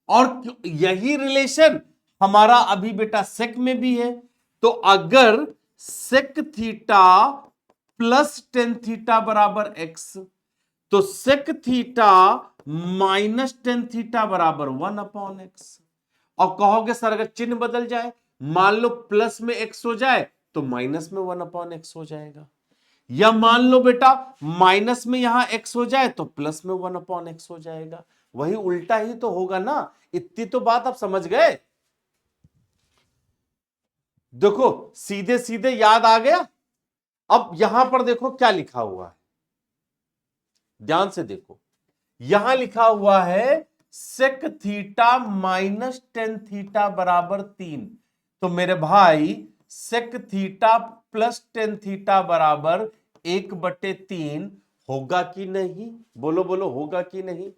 और यही रिलेशन हमारा अभी बेटा सेक में भी है। तो अगर sec theta plus tan theta बराबर x, तो sec theta minus tan theta बराबर 1/x। और कहोगे सर अगर चिन्ह बदल जाए, मान लो प्लस में x हो जाए तो माइनस में 1/x हो जाएगा, या मान लो बेटा माइनस में यहां x हो जाए तो प्लस में 1/x हो जाएगा। वही उल्टा ही तो होगा ना। इतनी तो बात आप समझ गए। देखो सीधे सीधे याद आ गया। अब यहां पर देखो क्या लिखा हुआ है, ध्यान से देखो, यहां लिखा हुआ है sec theta minus tan theta बराबर 3। तो मेरे भाई sec theta plus tan theta बराबर 1/3 होगा कि नहीं? बोलो बोलो, होगा कि नहीं?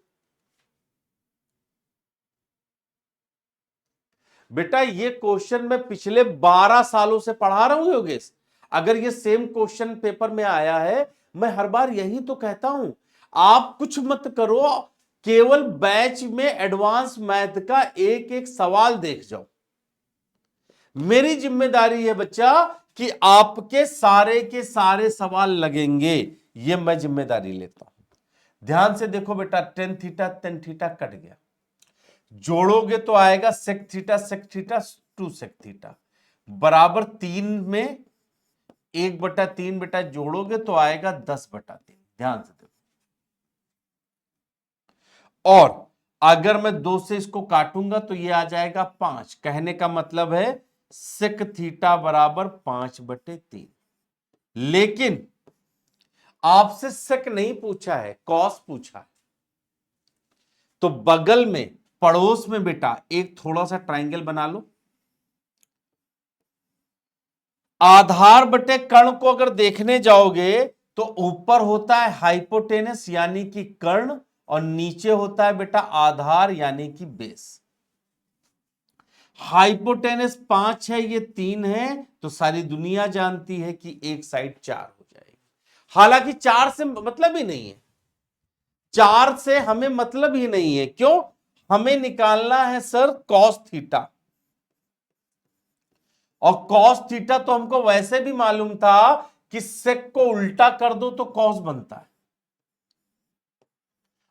बेटा ये क्वेश्चन मैं पिछले 12 सालों से पढ़ा रहा हूं योगेश। अगर ये सेम क्वेश्चन पेपर में आया है, मैं हर बार यही तो कहता हूं, आप कुछ मत करो, केवल बैच में एडवांस मैथ का एक एक सवाल देख जाओ। मेरी जिम्मेदारी है बच्चा कि आपके सारे के सारे सवाल लगेंगे, ये मैं जिम्मेदारी लेता हूं। ध्यान से देखो बेटा, टेन थीटा कट गया, जोड़ोगे तो आएगा सेक थीटा 2 सेक थीटा बराबर 3 में 1/3 बेटा जोड़ोगे तो आएगा 10/3। ध्यान से देखो, और अगर मैं 2 से इसको काटूंगा तो ये आ जाएगा 5। कहने का मतलब है सेक थीटा बराबर 5/3। लेकिन आपसे सेक नहीं पूछा है, कॉस पूछा है। तो बगल में पड़ोस में बेटा एक थोड़ा सा ट्राइंगल बना लो। आधार बटे कर्ण को अगर देखने जाओगे तो ऊपर होता है हाइपोटेनस यानी कि कर्ण, और नीचे होता है बेटा आधार यानी कि बेस। हाइपोटेनस 5 है, ये 3 है, तो सारी दुनिया जानती है कि एक साइड 4 हो जाएगी। हालांकि 4 से मतलब ही नहीं है, 4 से हमें मतलब ही नहीं है। क्यों? हमें निकालना है सर कॉस थीटा, और कॉस थीटा तो हमको वैसे भी मालूम था कि सेक को उल्टा कर दो तो कॉस बनता है।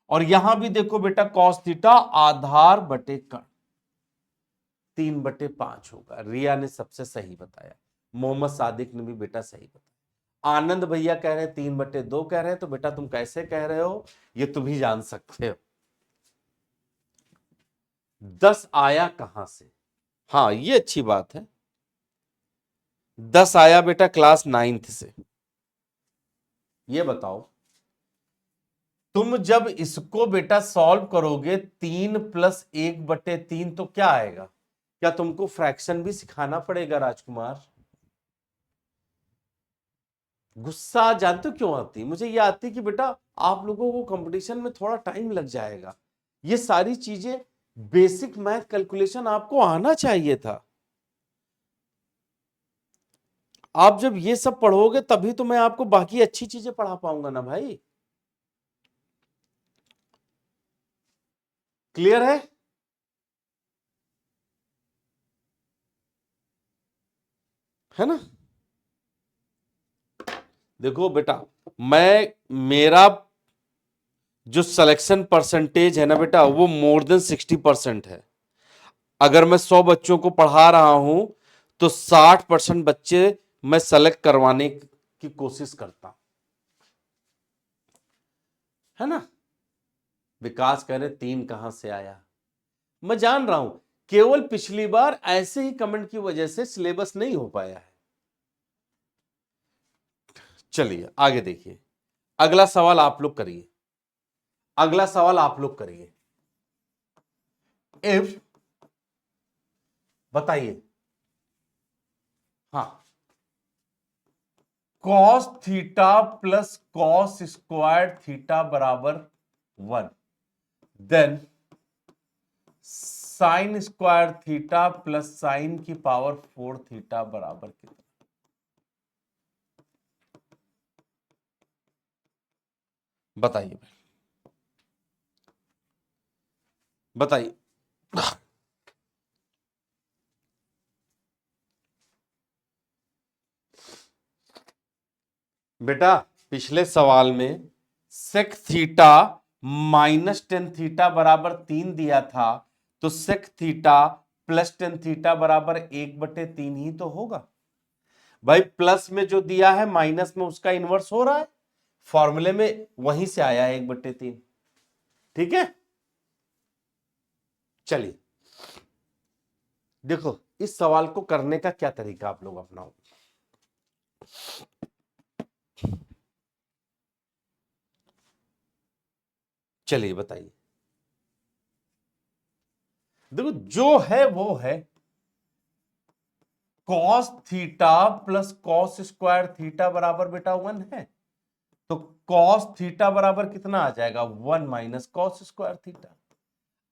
और यहां भी देखो बेटा कॉस थीटा आधार बटे कर्ण 3/5 होगा। रिया ने सबसे सही बताया, मोहम्मद सादिक ने भी बेटा सही बताया। आनंद भैया कह रहे हैं 3/2 कह रहे हैं, तो बेटा तुम कैसे कह रहे हो ये तुम ही जान सकते हो। 10 आया कहां से? हाँ ये अच्छी बात है, 10 आया बेटा क्लास 9th से। ये बताओ, तुम जब इसको बेटा सॉल्व करोगे 3 + 1/3 तो क्या आएगा? क्या तुमको फ्रैक्शन भी सिखाना पड़ेगा राजकुमार? गुस्सा जानते हो क्यों आती? मुझे ये आती कि बेटा आप लोगों को कंपटीशन में थोड़ा टाइम लग जाएगा। ये सारी चीजें बेसिक मैथ कैलकुलेशन आपको आना चाहिए था। आप जब ये सब पढ़ोगे तभी तो मैं आपको बाकी अच्छी चीजें पढ़ा पाऊंगा ना भाई। क्लियर है? है ना? देखो बेटा, मैं मेरा जो सिलेक्शन परसेंटेज है ना बेटा वो मोर देन 60% है। अगर मैं 100 बच्चों को पढ़ा रहा हूं तो 60% बच्चे मैं सेलेक्ट करवाने की कोशिश करता हूं, है ना? विकास कह रहे 3 कहां से आया? मैं जान रहा हूं, केवल पिछली बार ऐसे ही कमेंट की वजह से सिलेबस नहीं हो पाया है। चलिए आगे देखिए, अगला सवाल आप लोग करिए, अगला सवाल आप लोग करिए। इफ, बताइए, हाँ, cos theta plus cos square theta बराबर 1, then sine square theta plus sine की पावर 4 थीटा बराबर कितना? बताइए, बताइए। बेटा पिछले सवाल में सेक थीटा -10 थीटा बराबर 3 दिया था, तो सेक थीटा प्लस 10 थीटा बराबर 1/3 ही तो होगा। भाई प्लस में जो दिया है माइनस में उसका इन्वर्स हो रहा है, फॉर्मूले में वहीं से आया है 1/3। ठीक है, चलिए देखो इस सवाल को करने का क्या तरीका आप लोग अपनाओ। चलिए बताइए। देखो जो है वो है, cos theta plus cos square theta बराबर बेटा 1 है, तो कॉस थीटा बराबर कितना आ जाएगा 1 माइनस कॉस स्क्वायर थीटा।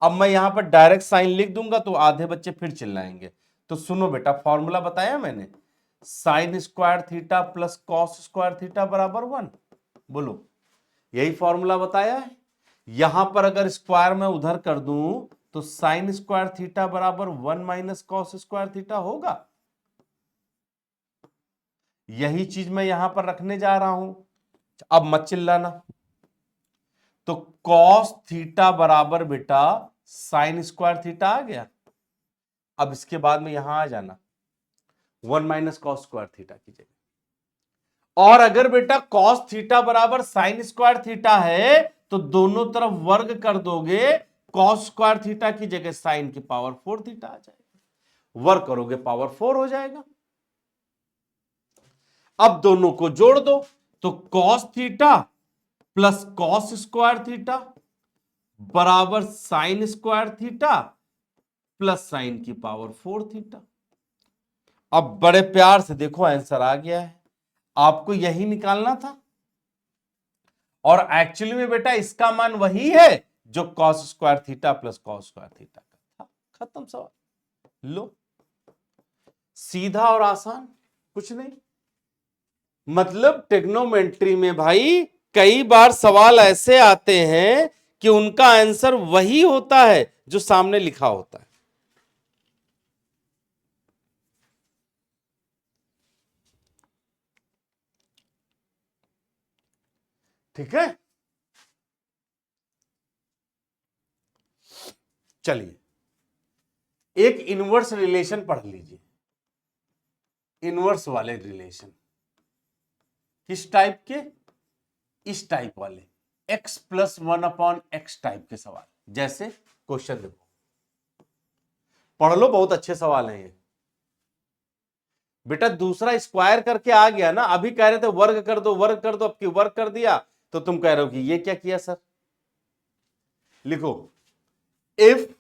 अब मैं यहां पर डायरेक्ट साइन लिख दूंगा तो आधे बच्चे फिर चिल्लाएंगे, तो सुनो बेटा फॉर्मूला बताया मैंने, sign square theta plus cos square theta बराबर 1। बोलो यही फॉर्मूला बताया है। यहां पर अगर स्क्वायर में उधर कर दूं तो साइन स्क्वायर थीटा बराबर 1 माइनस कॉस स्क्वायर थीटा होगा। यही चीज मैं यहां पर रखने जा रहा हूं। अब मत चिल्लाना। तो कॉस थीटा बराबर बेटा साइन स्क्वायर थीटा आ गया। अब इसके बाद में यहां आ जाना, 1 माइनस कॉस स्क्वायर थीटा की जगह। और अगर बेटा कॉस थीटा बराबर साइन स्क्वायर थीटा है तो दोनों तरफ वर्ग कर दोगे, कॉस स्क्वायर थीटा की जगह साइन की पावर 4 थीटा आ जाएगा, वर्ग करोगे पावर 4 हो जाएगा। अब दोनों को जोड़ दो, तो cos theta plus cos square theta बराबर sine square theta plus sine की पावर 4 थीटा। अब बड़े प्यार से देखो आंसर आ गया है, आपको यही निकालना था। और एक्चुअली में बेटा इसका मान वही है जो cos square theta plus cos square theta का था। खत्म सवाल। लो सीधा और आसान, कुछ नहीं। मतलब ट्रिग्नोमेट्री में भाई कई बार सवाल ऐसे आते हैं कि उनका आंसर वही होता है जो सामने लिखा होता है। ठीक है, चलिए एक इनवर्स रिलेशन पढ़ लीजिए। इनवर्स वाले रिलेशन किस टाइप के, इस टाइप वाले, x plus 1 upon x type के सवाल। जैसे क्वेश्चन देखो, पढ़ लो, बहुत अच्छे सवाल हैं ये। बेटा दूसरा स्क्वायर करके आ गया ना, अभी कह रहे थे वर्ग कर दो वर्ग कर दो, अब की वर्ग कर दिया तो तुम कह रहे हो कि ये क्या किया सर। लिखो if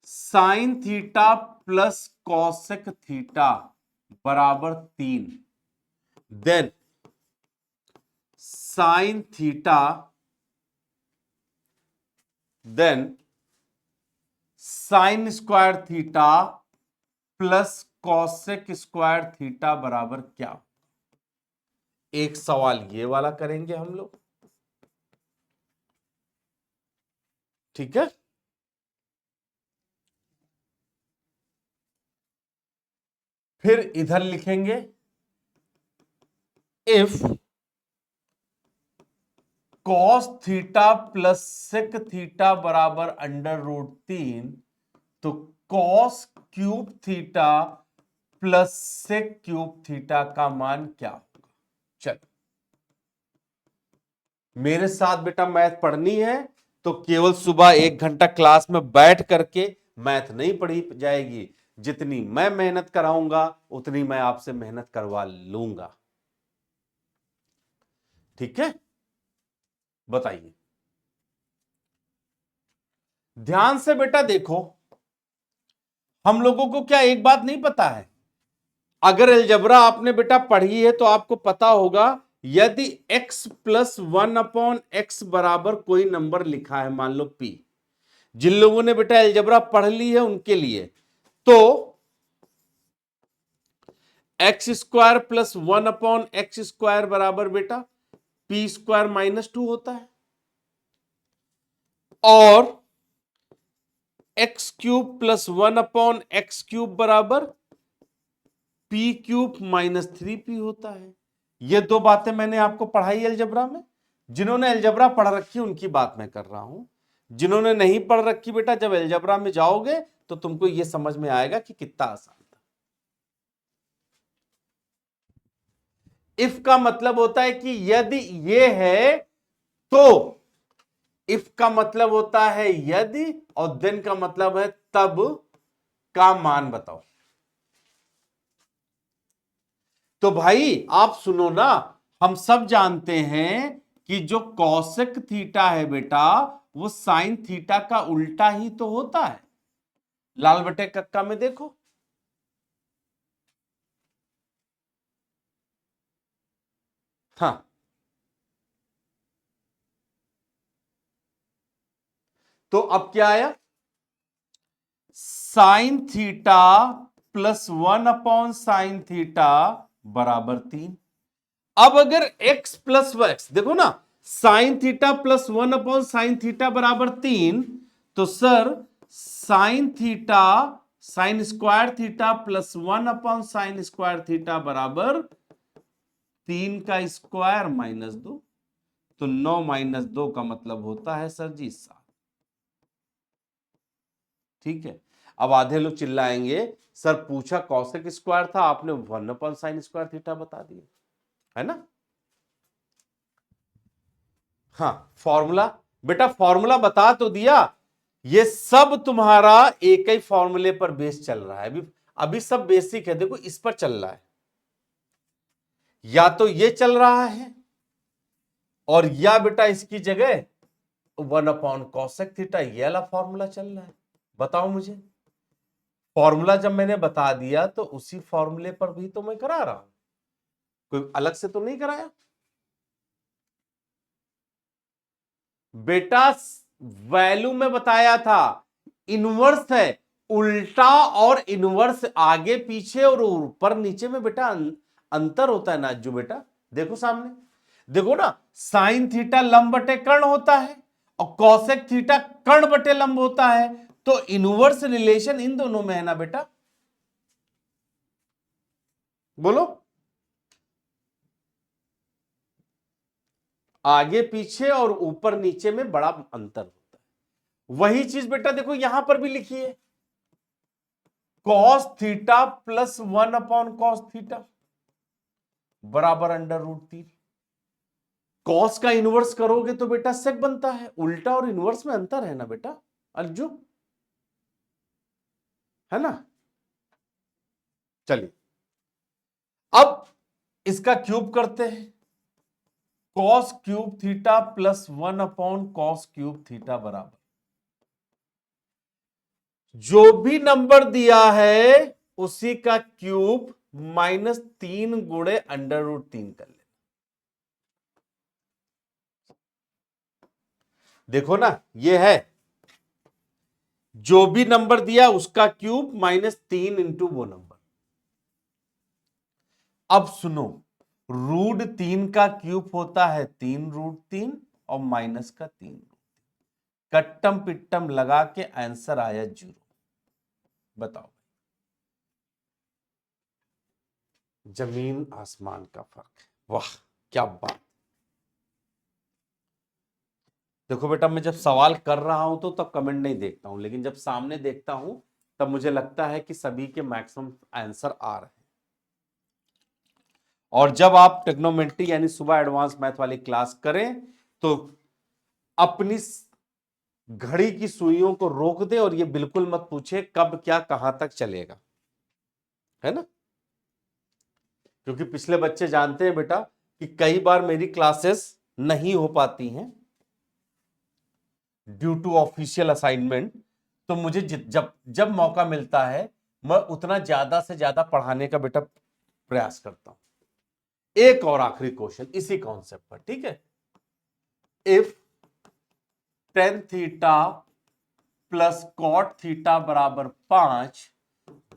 sine theta plus cosec theta बराबर 3, then sine theta then sine square theta plus cosec square theta बराबर क्या। एक सवाल ये वाला करेंगे हम लोग, ठीक है। फिर इधर लिखेंगे if cos theta plus sec theta बराबर अंडर रूट 3, तो cos cube theta plus sec cube theta का मान क्या होगा। चल मेरे साथ बेटा मैथ पढ़नी है तो केवल सुबह 1 घंटा क्लास में बैठ करके मैथ नहीं पढ़ी जाएगी, जितनी मैं मेहनत कराऊंगा उतनी मैं आपसे मेहनत करवा लूंगा। ठीक है, बताइए ध्यान से बेटा। देखो हम लोगों को क्या एक बात नहीं पता है, अगर अलजबरा आपने बेटा पढ़ी है तो आपको पता होगा, यदि x प्लस 1 अपॉन एक्स बराबर कोई नंबर लिखा है, मान लो p, जिन लोगों ने बेटा अलजबरा पढ़ ली है उनके लिए, तो x square plus 1 upon x square बराबर बेटा p स्क्वायर माइनस 2 होता है, और x cube plus 1 upon x cube बराबर पी क्यूब माइनस 3p होता है। ये दो बातें मैंने आपको पढ़ाई अलजबरा में, जिन्होंने अलजबरा पढ़ रखी उनकी बात मैं कर रहा हूं, जिन्होंने नहीं पढ़ रखी बेटा जब अलजबरा में जाओगे तो तुमको ये समझ में आएगा कि कितना आसान था। इफ का मतलब होता है कि यदि ये है तो, इफ का मतलब होता है यदि, और देन का मतलब है तब, का मान बताओ। तो भाई आप सुनो ना, हम सब जानते हैं कि जो कौशिक थीटा है बेटा वो साइन थीटा का उल्टा ही तो होता है। लाल बटे कक्का में देखो, हाँ तो अब क्या आया, sine theta plus one by sine theta बराबर 3। अब अगर x प्लस एक्स देखो ना, sine theta plus one by sine theta बराबर 3, तो sir sine theta sine square theta plus one by sine square theta बराबर 3 का स्क्वायर माइनस 2। तो 9 माइनस 2 का मतलब होता है सर जी 7। ठीक है, अब आधे लोग चिल्लाएंगे सर पूछा कौशिक स्क्वायर था, आपने 1/साइन स्क्वायर थीटा बता दिया, है ना। हाँ फॉर्मूला, बेटा फॉर्मूला बता तो दिया, ये सब तुम्हारा एक ही फॉर्मूले पर बेस चल रहा है। अभी अभी सब बेसिक है, देखो इस पर चल रहा है, या तो ये चल रहा है और या बेटा इसकी जगह 1/कौशिक थीटा, ये वाला फॉर्मूला चल रहा है। बताओ मुझे, फॉर्मूला जब मैंने बता दिया तो उसी फॉर्मूले पर भी तो मैं करा रहा हूं, कोई अलग से तो नहीं कराया। बेटा वैल्यू में बताया था, इनवर्स है, उल्टा और इनवर्स आगे पीछे और ऊपर नीचे में बेटा अंतर होता है ना जो बेटा, देखो सामने देखो ना, साइन थीटा लंब बटे कर्ण होता है और कौशिक थीटा कर्ण बटे लंब होता है, तो इनवर्स रिलेशन इन दोनों में है ना बेटा, बोलो। आगे पीछे और ऊपर नीचे में बड़ा अंतर होता है। वही चीज बेटा देखो यहां पर भी लिखी है, कॉस थीटा प्लस 1/कॉस थीटा बराबर √3। कॉस का इनवर्स करोगे तो बेटा सेक बनता है, उल्टा और इनवर्स में अंतर है ना बेटा अर्जु, है ना। चलिए अब इसका क्यूब करते हैं, cos cube theta plus one by cos cube theta बराबर, जो भी नंबर दिया है उसी का क्यूब -3 गुणे √3 कर ले। देखो ना ये है, जो भी नंबर दिया उसका क्यूब -3 इंटू वो नंबर। अब सुनो, √3 का क्यूब होता है 3√3 और माइनस का 3, कट्टम पिट्टम लगा के आंसर आया 0। बताओ, जमीन आसमान का फर्क है, वाह क्या बात। देखो बेटा मैं जब सवाल कर रहा हूं तो तब कमेंट नहीं देखता हूं, लेकिन जब सामने देखता हूं तब मुझे लगता है कि सभी के मैक्सिमम आंसर आ रहे हैं। और जब आप ट्रिग्नोमेट्री यानी सुबह एडवांस मैथ वाली क्लास करें तो अपनी घड़ी की सुइयों को रोक दे और ये बिल्कुल मत पूछे कब क्या कहां तक चलेगा, है ना। क्योंकि पिछले बच्चे जानते हैं बेटा कि कई बार मेरी क्लासेस नहीं हो पाती हैं ड्यू टू ऑफिशियल असाइनमेंट, तो मुझे जब जब मौका मिलता है मैं उतना ज्यादा से ज्यादा पढ़ाने का बेटा प्रयास करता हूं। एक और आखिरी क्वेश्चन इसी कॉन्सेप्ट पर, ठीक है। If tan theta plus cot theta बराबर 5,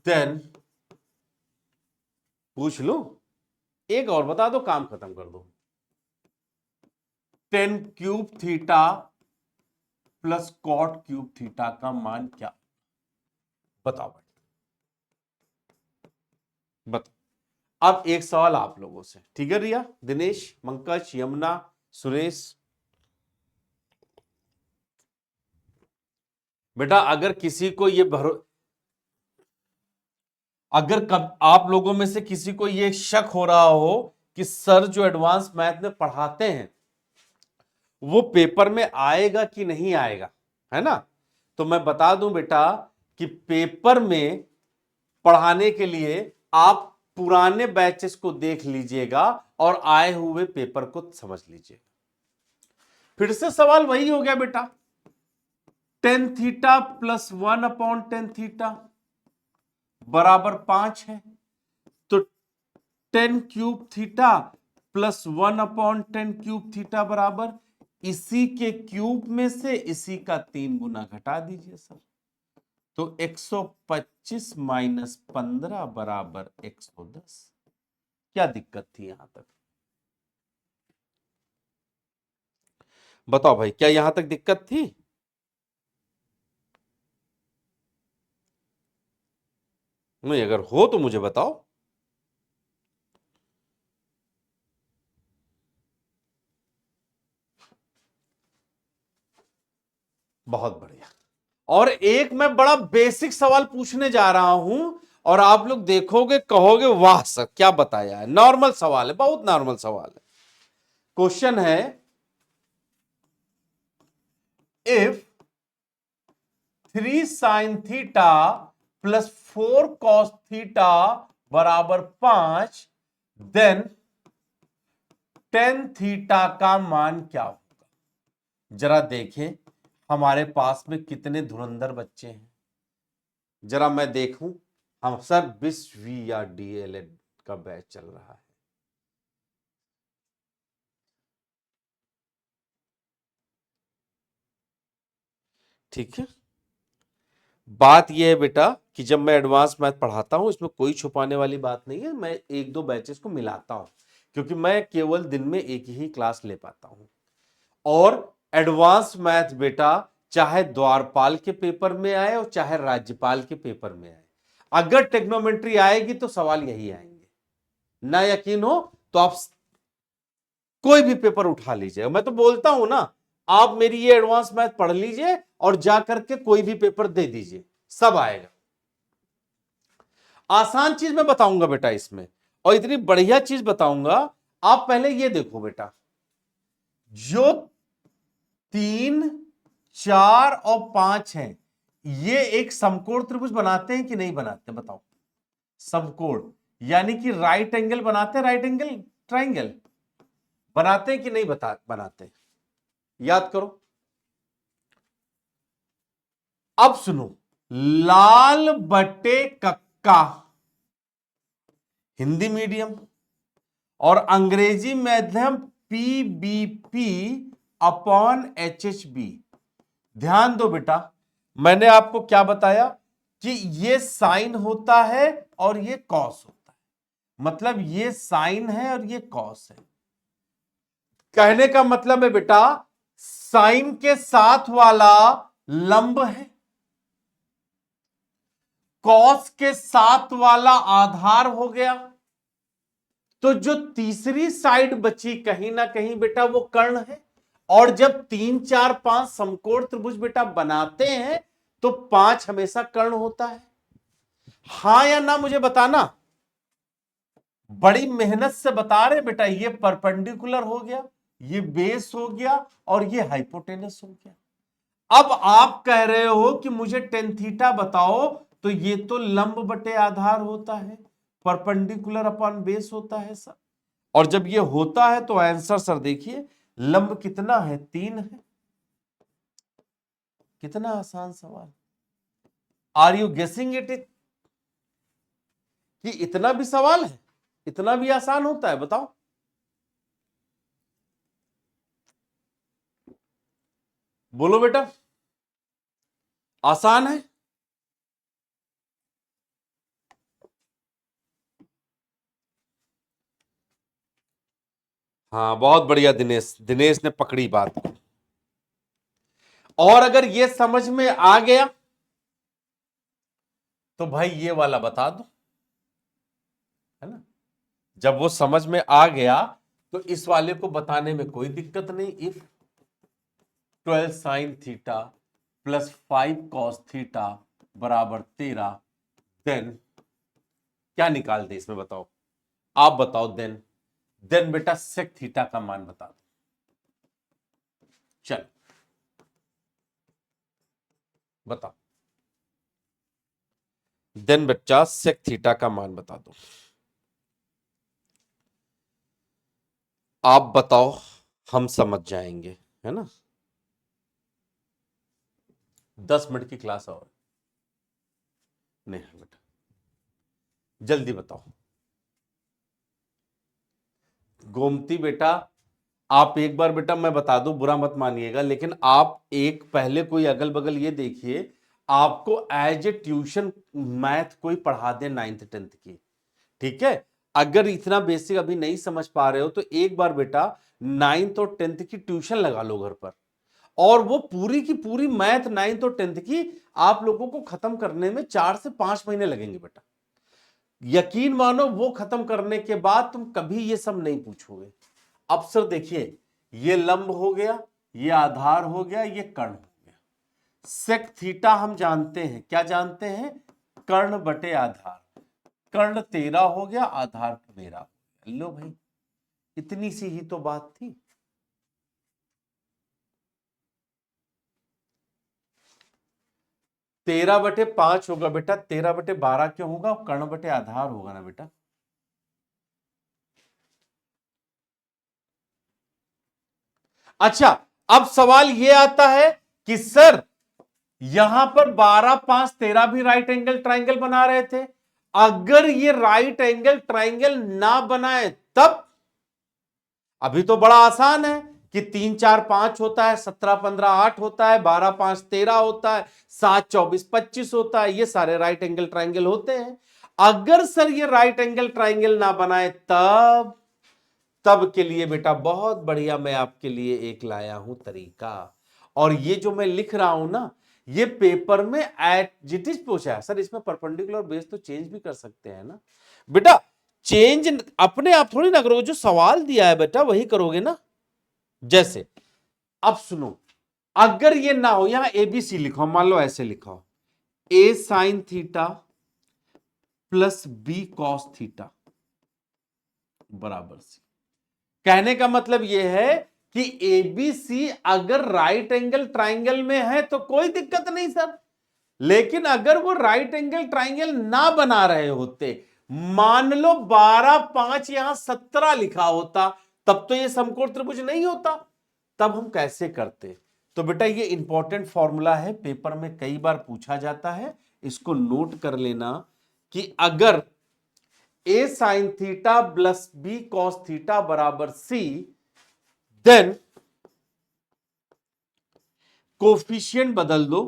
देन पूछ लो, एक और बता दो काम खत्म कर दो, tan cube theta plus cot cube theta का मान क्या, बताओ भाई बताओ। अब एक सवाल आप लोगों से, ठीक है रिया, दिनेश, पंकज, यमुना, सुरेश, बेटा अगर किसी को ये अगर कब आप लोगों में से किसी को ये शक हो रहा हो कि सर जो एडवांस मैथ में पढ़ाते हैं वो पेपर में आएगा कि नहीं आएगा, है ना, तो मैं बता दूं बेटा कि पेपर में पढ़ाने के लिए आप पुराने बैचेस को देख लीजिएगा और आए हुए पेपर को समझ लीजिएगा। फिर से सवाल वही हो गया बेटा, टेन थीटा प्लस 1/10 थीटा बराबर 5 है, तो 10³ थीटा प्लस 1/10³ बराबर इसी के क्यूब में से इसी का 3 गुना घटा दीजिए सर, तो 125 माइनस 15 बराबर 110। क्या दिक्कत थी यहां तक? बताओ भाई, क्या यहां तक दिक्कत थी? नहीं, अगर हो तो मुझे बताओ। बहुत बढ़िया। और एक मैं बड़ा बेसिक सवाल पूछने जा रहा हूं और आप लोग देखोगे, कहोगे वाह सर क्या बताया है। नॉर्मल सवाल है, बहुत नॉर्मल सवाल है। क्वेश्चन है, if 3 sin theta plus 4 cos theta बराबर 5, देन 10 थीटा का मान क्या होगा? जरा देखें हमारे पास में कितने धुरंधर बच्चे हैं, जरा मैं देखूं। हम सर 20वीं या डीएलएड का बैच चल रहा है। ठीक है, बात यह है बेटा कि जब मैं एडवांस मैथ पढ़ाता हूं इसमें कोई छुपाने वाली बात नहीं है। मैं एक दो बैचेस को मिलाता हूं क्योंकि मैं केवल दिन में एक ही क्लास ले पाता हूं। और एडवांस मैथ बेटा चाहे द्वारपाल के पेपर में आए और चाहे राज्यपाल के पेपर में आए, अगर टेक्नोमेट्री आएगी तो सवाल यही आएंगे। ना यकीन हो तो आप कोई भी पेपर उठा लीजिए, मैं तो बोलता हूं ना, आप मेरी ये एडवांस मैथ पढ़ लीजिए और जाकर के कोई भी पेपर दे दीजिए, सब आएगा। आसान चीज मैं बताऊंगा बेटा इसमें, और इतनी बढ़िया चीज बताऊंगा। आप पहले ये देखो बेटा, जो 3, 4 और 5 हैं, ये एक समकोण त्रिभुज बनाते हैं कि नहीं बनाते? बताओ। समकोण यानी कि राइट एंगल बनाते हैं, राइट एंगल ट्राइंगल बनाते हैं कि नहीं बनाते? याद करो। अब सुनो, लाल बटे कक्का हिंदी मीडियम और अंग्रेजी माध्यम PBP अपॉन HHB। ध्यान दो बेटा, मैंने आपको क्या बताया कि ये साइन होता है और ये कॉस होता है, मतलब ये साइन है और ये कॉस है। कहने का मतलब है बेटा, साइन के साथ वाला लंब है, कॉस के साथ वाला आधार हो गया, तो जो तीसरी साइड बची कहीं ना कहीं बेटा वो कर्ण है। और जब 3, 4, 5 समकोण त्रिभुज बेटा बनाते हैं तो 5 हमेशा कर्ण होता है। हां या ना मुझे बताना। बड़ी मेहनत से बता रहे बेटा, ये परपेंडिकुलर हो गया, ये बेस हो गया और ये हाइपोटेनस हो गया। अब आप कह रहे हो कि मुझे टेन थीटा बताओ, तो ये तो लंब बटे आधार होता है, परपेंडिकुलर अपॉन बेस होता है सर। और जब ये होता है तो आंसर सर देखिए, लंब कितना है? 3 है। कितना आसान सवाल। Are you guessing it? कि इतना भी सवाल है, इतना भी आसान होता है? बताओ। बोलो बेटा, आसान है? हाँ, बहुत बढ़िया दिनेश, दिनेश ने पकड़ी बात को। और अगर ये समझ में आ गया तो भाई ये वाला बता दो, है ना। जब वो समझ में आ गया तो इस वाले को बताने में कोई दिक्कत नहीं। If 12 sin theta plus 5 cos theta बराबर 13, देन क्या निकाल दे इसमें? बताओ, आप बताओ। देन बेटा sec थीटा का मान बता दो। चल बताओ। देन बच्चा सेक थीटा का मान बता दो। आप बताओ, हम समझ जाएंगे, है ना। 10 मिनट की क्लास और नहीं है बेटा, जल्दी बताओ। गोमती बेटा, आप एक बार बेटा मैं बता दूं, बुरा मत मानिएगा, लेकिन आप एक पहले कोई अगल बगल ये देखिए, आपको एज ए ट्यूशन मैथ कोई पढ़ा दे 9th 10th की, ठीक है। अगर इतना बेसिक अभी नहीं समझ पा रहे हो तो एक बार बेटा 9th और 10th की ट्यूशन लगा लो घर पर, और वो पूरी की पूरी मैथ 9th और 10th की आप लोगों को खत्म करने में 4 से 5 महीने लगेंगे बेटा। यकीन मानो वो खत्म करने के बाद तुम कभी ये सब नहीं पूछोगे। अब सर देखिए, ये लंब हो गया, ये आधार हो गया, ये कर्ण हो गया। सेक थीटा हम जानते हैं, क्या जानते हैं, कर्ण बटे आधार। कर्ण 13 हो गया, आधार मेरा हो गया। लो भाई, इतनी सी ही तो बात थी। तेरह बटे 5 होगा बेटा, 13/12 क्यों होगा, कर्ण बटे आधार होगा ना बेटा। अच्छा, अब सवाल यह आता है कि सर यहां पर 12 5 13 भी राइट एंगल ट्राइंगल बना रहे थे, अगर ये राइट एंगल ट्राइंगल ना बनाए तब। अभी तो बड़ा आसान है कि 3 4 5 होता है, 17 15 8 होता है, 12 5 13 होता है, 7 24 25 होता है, ये सारे राइट एंगल ट्राइंगल होते हैं। अगर सर ये राइट एंगल ट्राइंगल ना बनाए तब के लिए बेटा बहुत बढ़िया मैं आपके लिए एक लाया हूं तरीका। और ये जो मैं लिख रहा हूं ना, ये पेपर में एट इट इज पूछा है। सर इसमें परपेंडिकुलर बेस तो चेंज भी कर सकते हैं ना बेटा। चेंज अपने आप थोड़ी ना करोगे, जो सवाल दिया है बेटा वही करोगे ना। जैसे अब सुनो, अगर ये ना हो, यहां एबीसी लिखो, मान लो ऐसे लिखो, A sine theta plus B cos theta बराबर सी। कहने का मतलब यह है कि एबीसी अगर राइट एंगल ट्राइंगल में है तो कोई दिक्कत नहीं सर, लेकिन अगर वो राइट एंगल ट्राइंगल ना बना रहे होते, मान लो 12 5 यहां 17 लिखा होता, तब तो ये समकोण त्रिभुज नहीं होता। तब हम कैसे करते। तो बेटा ये इंपॉर्टेंट फॉर्मूला है, पेपर में कई बार पूछा जाता है, इसको नोट कर लेना कि अगर A sine theta plus B cos theta बराबर सी, देन कोफिशिएंट बदल दो,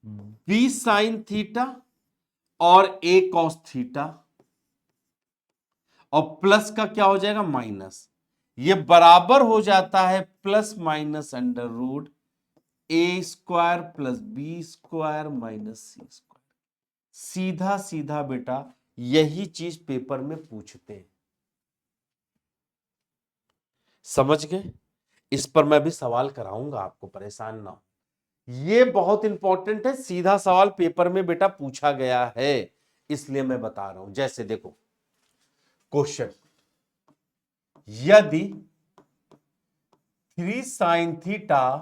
बी साइन थीटा और ए कॉस थीटा, और प्लस का क्या हो जाएगा, माइनस। ये बराबर हो जाता है plus minus under root A square plus B square minus C square. सीधा सीधा बेटा यही चीज पेपर में पूछते हैं, समझ गए। इस पर मैं भी सवाल कराऊंगा आपको, परेशान ना हो। ये बहुत इंपॉर्टेंट है, सीधा सवाल पेपर में बेटा पूछा गया है, इसलिए मैं बता रहा हूं। जैसे देखो क्वेश्चन, यदि 3 sign theta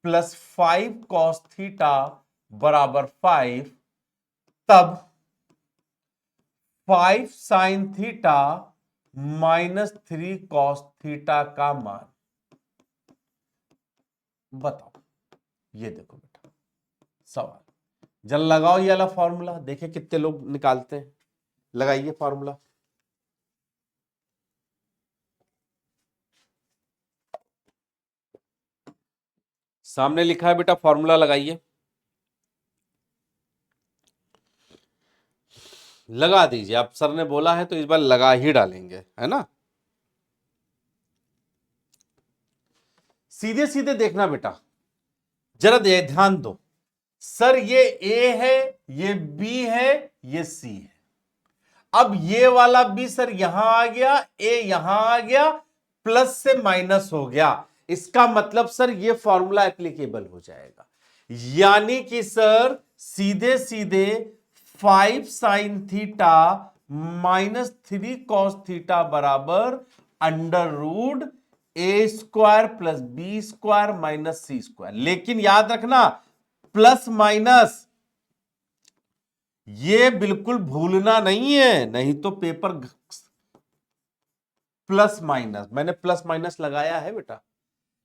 plus 5 cos theta बराबर 5, तब 5 sine theta minus 3 cos theta का मान बताओ। ये देखो बेटा सवाल, जल लगाओ ये वाला फॉर्मूला, देखिए कितने लोग निकालते हैं। लगाइए फॉर्मूला, सामने लिखा है बेटा, फॉर्मूला लगाइए, लगा दीजिए। आप सर ने बोला है तो इस बार लगा ही डालेंगे, है ना। सीधे सीधे देखना बेटा, जरा ध्यान दो। सर ये ए है, ये बी है, ये सी है। अब ये वाला बी सर यहां आ गया, ए यहां आ गया, प्लस से माइनस हो गया, इसका मतलब सर ये फॉर्मूला एप्लीकेबल हो जाएगा। यानी कि सर सीधे सीधे 5 sine theta minus 3 cos theta बराबर under root A square plus B square minus C square. लेकिन याद रखना, प्लस माइनस ये बिल्कुल भूलना नहीं है, नहीं तो पेपर प्लस माइनस, मैंने प्लस माइनस लगाया है बेटा,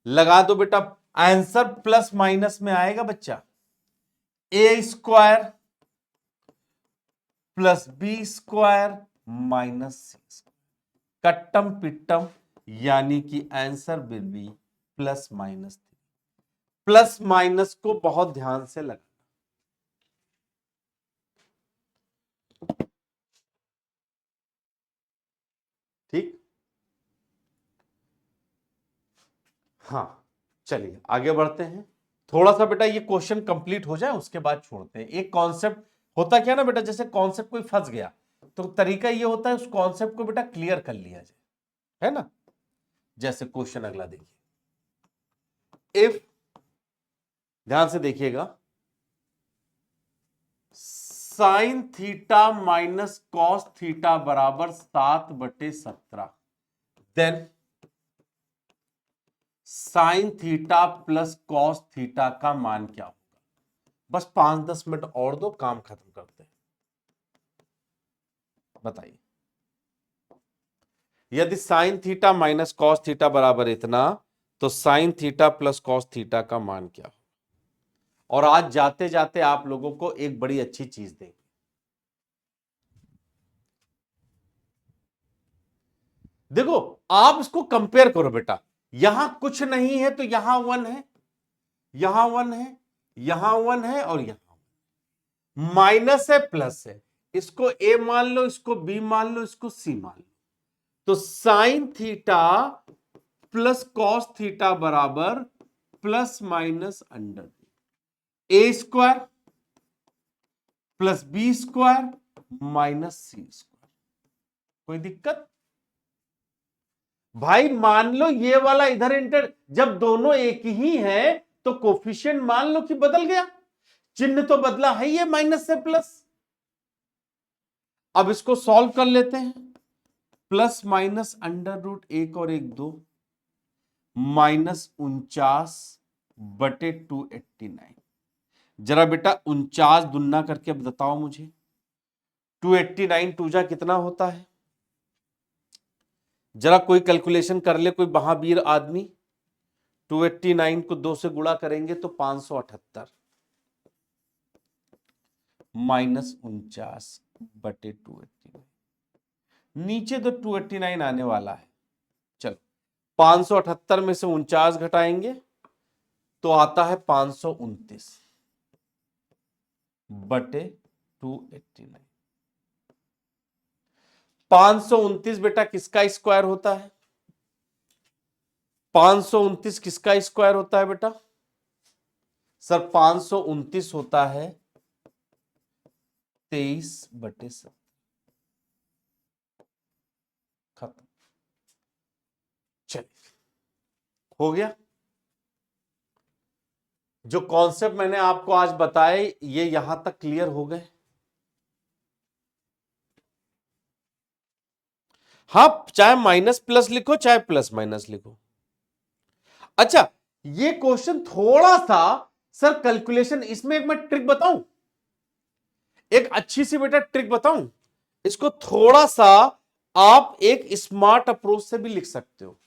लगा दो बेटा, आंसर प्लस माइनस में आएगा बच्चा। A square plus B square minus C square, कट्टम पिट्टम, यानी कि answer will be plus minus. Plus minus को बहुत ध्यान से लगा, ठीक। हाँ चलिए आगे बढ़ते हैं, थोड़ा सा बेटा ये क्वेश्चन कंप्लीट हो जाए उसके बाद छोड़ते हैं। एक कॉन्सेप्ट होता क्या ना बेटा, जैसे कॉन्सेप्ट कोई फंस गया तो तरीका ये होता है उस कॉन्सेप्ट को बेटा क्लियर कर लिया जाए, है ना। जैसे क्वेश्चन अगला देखिए, इफ, ध्यान से देखिएगा, sine theta minus cos theta बराबर 7/17, then sine theta plus cos theta का मान क्या होगा। बस 5-10 मिनट और दो, काम खत्म करते हैं। बताइए, यदि sine theta minus cos theta बराबर इतना, तो sine theta plus cos theta का मान क्या होगा। और आज जाते जाते आप लोगों को एक बड़ी अच्छी चीज देंगे, देखो आप इसको कंपेयर करो बेटा, यहां कुछ नहीं है तो यहां 1 है, यहां 1 है, यहां 1 है, और यहां माइनस है प्लस है, इसको ए मान लो, इसको बी मान लो, इसको सी मान लो। तो sine theta plus cos theta बराबर plus minus under A square plus B square minus C square. कोई दिक्कत भाई? मान लो ये वाला इधर इंटर, जब दोनों एक ही है तो कोफिशिएंट मान लो कि बदल गया, चिन्ह तो बदला है, ये माइनस से प्लस। अब इसको सॉल्व कर लेते हैं, प्लस माइनस अंडर रूट 1 और 1 2, माइनस 49/289। जरा बेटा 49 दुन्ना करके बताओ मुझे, 289 टूजा कितना होता है? जरा कोई कैलकुलेशन कर ले, कोई महावीर आदमी। 289 को 2 से गुणा करेंगे तो 578 माइनस 49/289, नीचे तो 289 आने वाला है। चलो 578 में से 49 घटाएंगे तो आता है 529/289। 529 बेटा किसका स्क्वायर होता है? 529 किसका स्क्वायर होता है बेटा? सर 529 होता है 23/7। खत्म, चलिए हो गया। जो कॉन्सेप्ट मैंने आपको आज बताए ये यहां तक क्लियर हो गए? हाँ, चाहे माइनस प्लस लिखो चाहे प्लस माइनस लिखो। अच्छा ये क्वेश्चन थोड़ा सा सर कैलकुलेशन, इसमें एक मैं ट्रिक बताऊं, एक अच्छी सी बेटा ट्रिक बताऊं, इसको थोड़ा सा आप एक स्मार्ट अप्रोच से भी लिख सकते हो।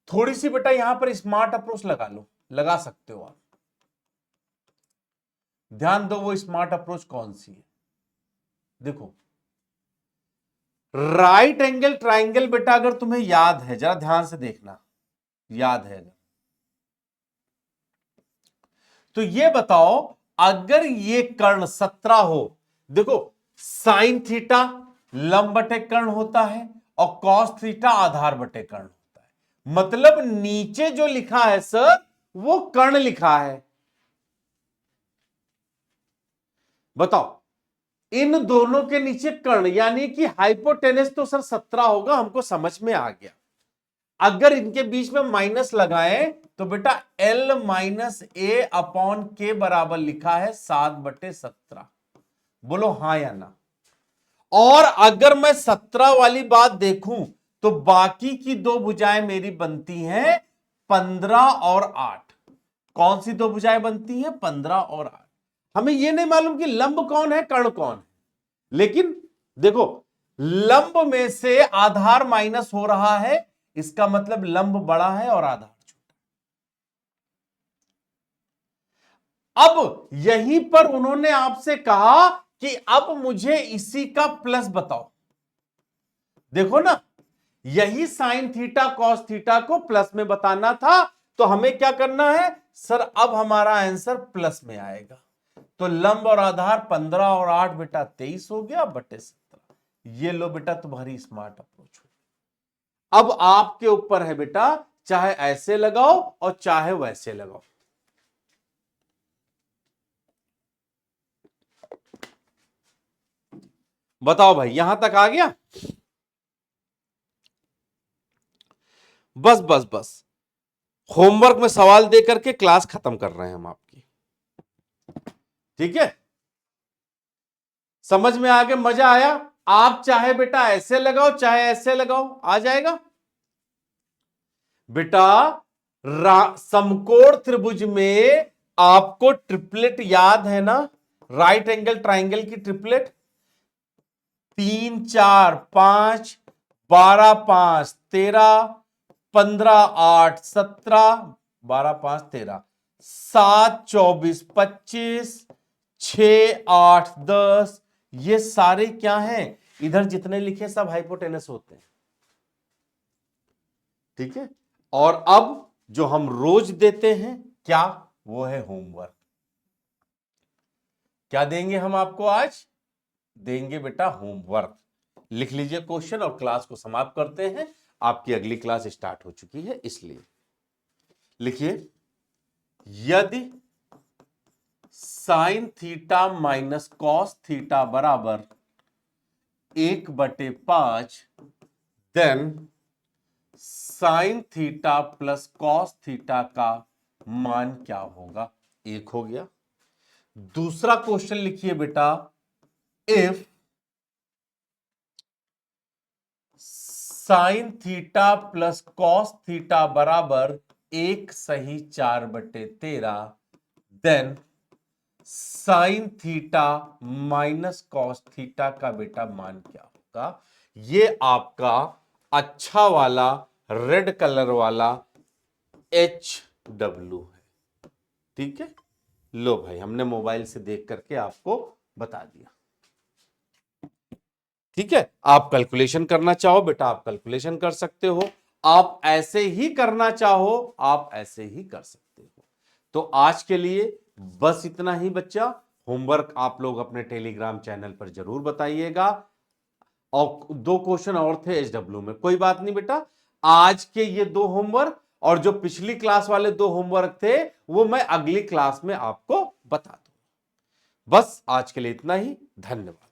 थोड़ी सी बेटा यहां पर स्मार्ट अप्रोच लगा लो, लगा सकते हो आप। ध्यान दो वो स्मार्ट अप्रोच कौन सी है। देखो राइट एंगल ट्राइंगल बेटा अगर तुम्हें याद है, जरा ध्यान से देखना, याद है अगर, तो ये बताओ अगर ये कर्ण 17 हो, देखो साइन थीटा लंब बटे कर्ण होता है और कॉस थीटा आधार बटे कर्ण होता है, मतलब नीचे जो लिखा है सर वो कर्ण लिखा है। बताओ इन दोनों के नीचे कर्ण, यानी कि हाइपोटेनस तो सर 17 होगा, हमको समझ में आ गया। अगर इनके बीच में माइनस लगाएं तो बेटा L माइनस ए अपॉन के बराबर लिखा है 7/17। बोलो हाँ या ना। और अगर मैं 17 वाली बात देखूं तो बाकी की दो भुजाएं मेरी बनती हैं 15 और 8। कौन सी दो भुजाएं बनती हैं? 15 और 8। हमें यह नहीं मालूम कि लंब कौन है कर्ण कौन है, लेकिन देखो लंब में से आधार माइनस हो रहा है, इसका मतलब लंब बड़ा है और आधार छोटा। अब यहीं पर उन्होंने आपसे कहा कि अब मुझे इसी का प्लस बताओ। देखो ना, यही साइन थीटा कॉस थीटा को प्लस में बताना था, तो हमें क्या करना है सर, अब हमारा आंसर प्लस में आएगा। तो लंब और आधार 15 और 8 बेटा 23 हो गया बटे 17। ये लो बेटा तुम्हारी स्मार्ट अप्रोच हो। अब आपके ऊपर है बेटा, चाहे ऐसे लगाओ और चाहे वैसे लगाओ। बताओ भाई, यहां तक आ गया? बस बस बस, होमवर्क में सवाल दे करके क्लास खत्म कर रहे हैं हम आपकी, ठीक है? समझ में आ गया, मजा आया? आप चाहे बेटा ऐसे लगाओ चाहे ऐसे लगाओ, आ जाएगा बेटा। समकोण त्रिभुज में आपको ट्रिपलेट याद है ना, राइट एंगल ट्राइंगल की ट्रिपलेट, 3 4 5 12 5 13 15 8 17 12 5 13 7 24 25 6 8 10, ये सारे क्या हैं, इधर जितने लिखे सब हाइपोटेनस होते हैं, ठीक है? और अब जो हम रोज देते हैं क्या, वो है होमवर्क। क्या देंगे हम आपको आज? देंगे बेटा होमवर्क। लिख लीजिए क्वेश्चन और क्लास को समाप्त करते हैं, आपकी अगली क्लास स्टार्ट हो चुकी है, इसलिए लिखिए, यदि sine theta minus cos theta बराबर 1/5, then sine theta plus cos theta का मान क्या होगा? एक हो गया। दूसरा क्वेश्चन लिखिए बेटा, if sine theta plus cos theta बराबर 1/4/13, then sine theta minus cos theta का बेटा मान क्या होगा? ये आपका अच्छा वाला रेड कलर वाला HW है, ठीक है? लो भाई, हमने मोबाइल से देख करके आपको बता दिया, ठीक है? आप कैलकुलेशन करना चाहो बेटा आप कैलकुलेशन कर सकते हो, आप ऐसे ही करना चाहो आप ऐसे ही कर सकते हो। तो आज के लिए बस इतना ही बच्चा। होमवर्क आप लोग अपने टेलीग्राम चैनल पर जरूर बताइएगा, और 2 क्वेश्चन और थे HW में, कोई बात नहीं बेटा, आज के ये 2 होमवर्क और जो पिछली क्लास वाले 2 होमवर्क थे वो मैं अगली क्लास में आपको बता दूंगा। बस आज के लिए इतना ही, धन्यवाद।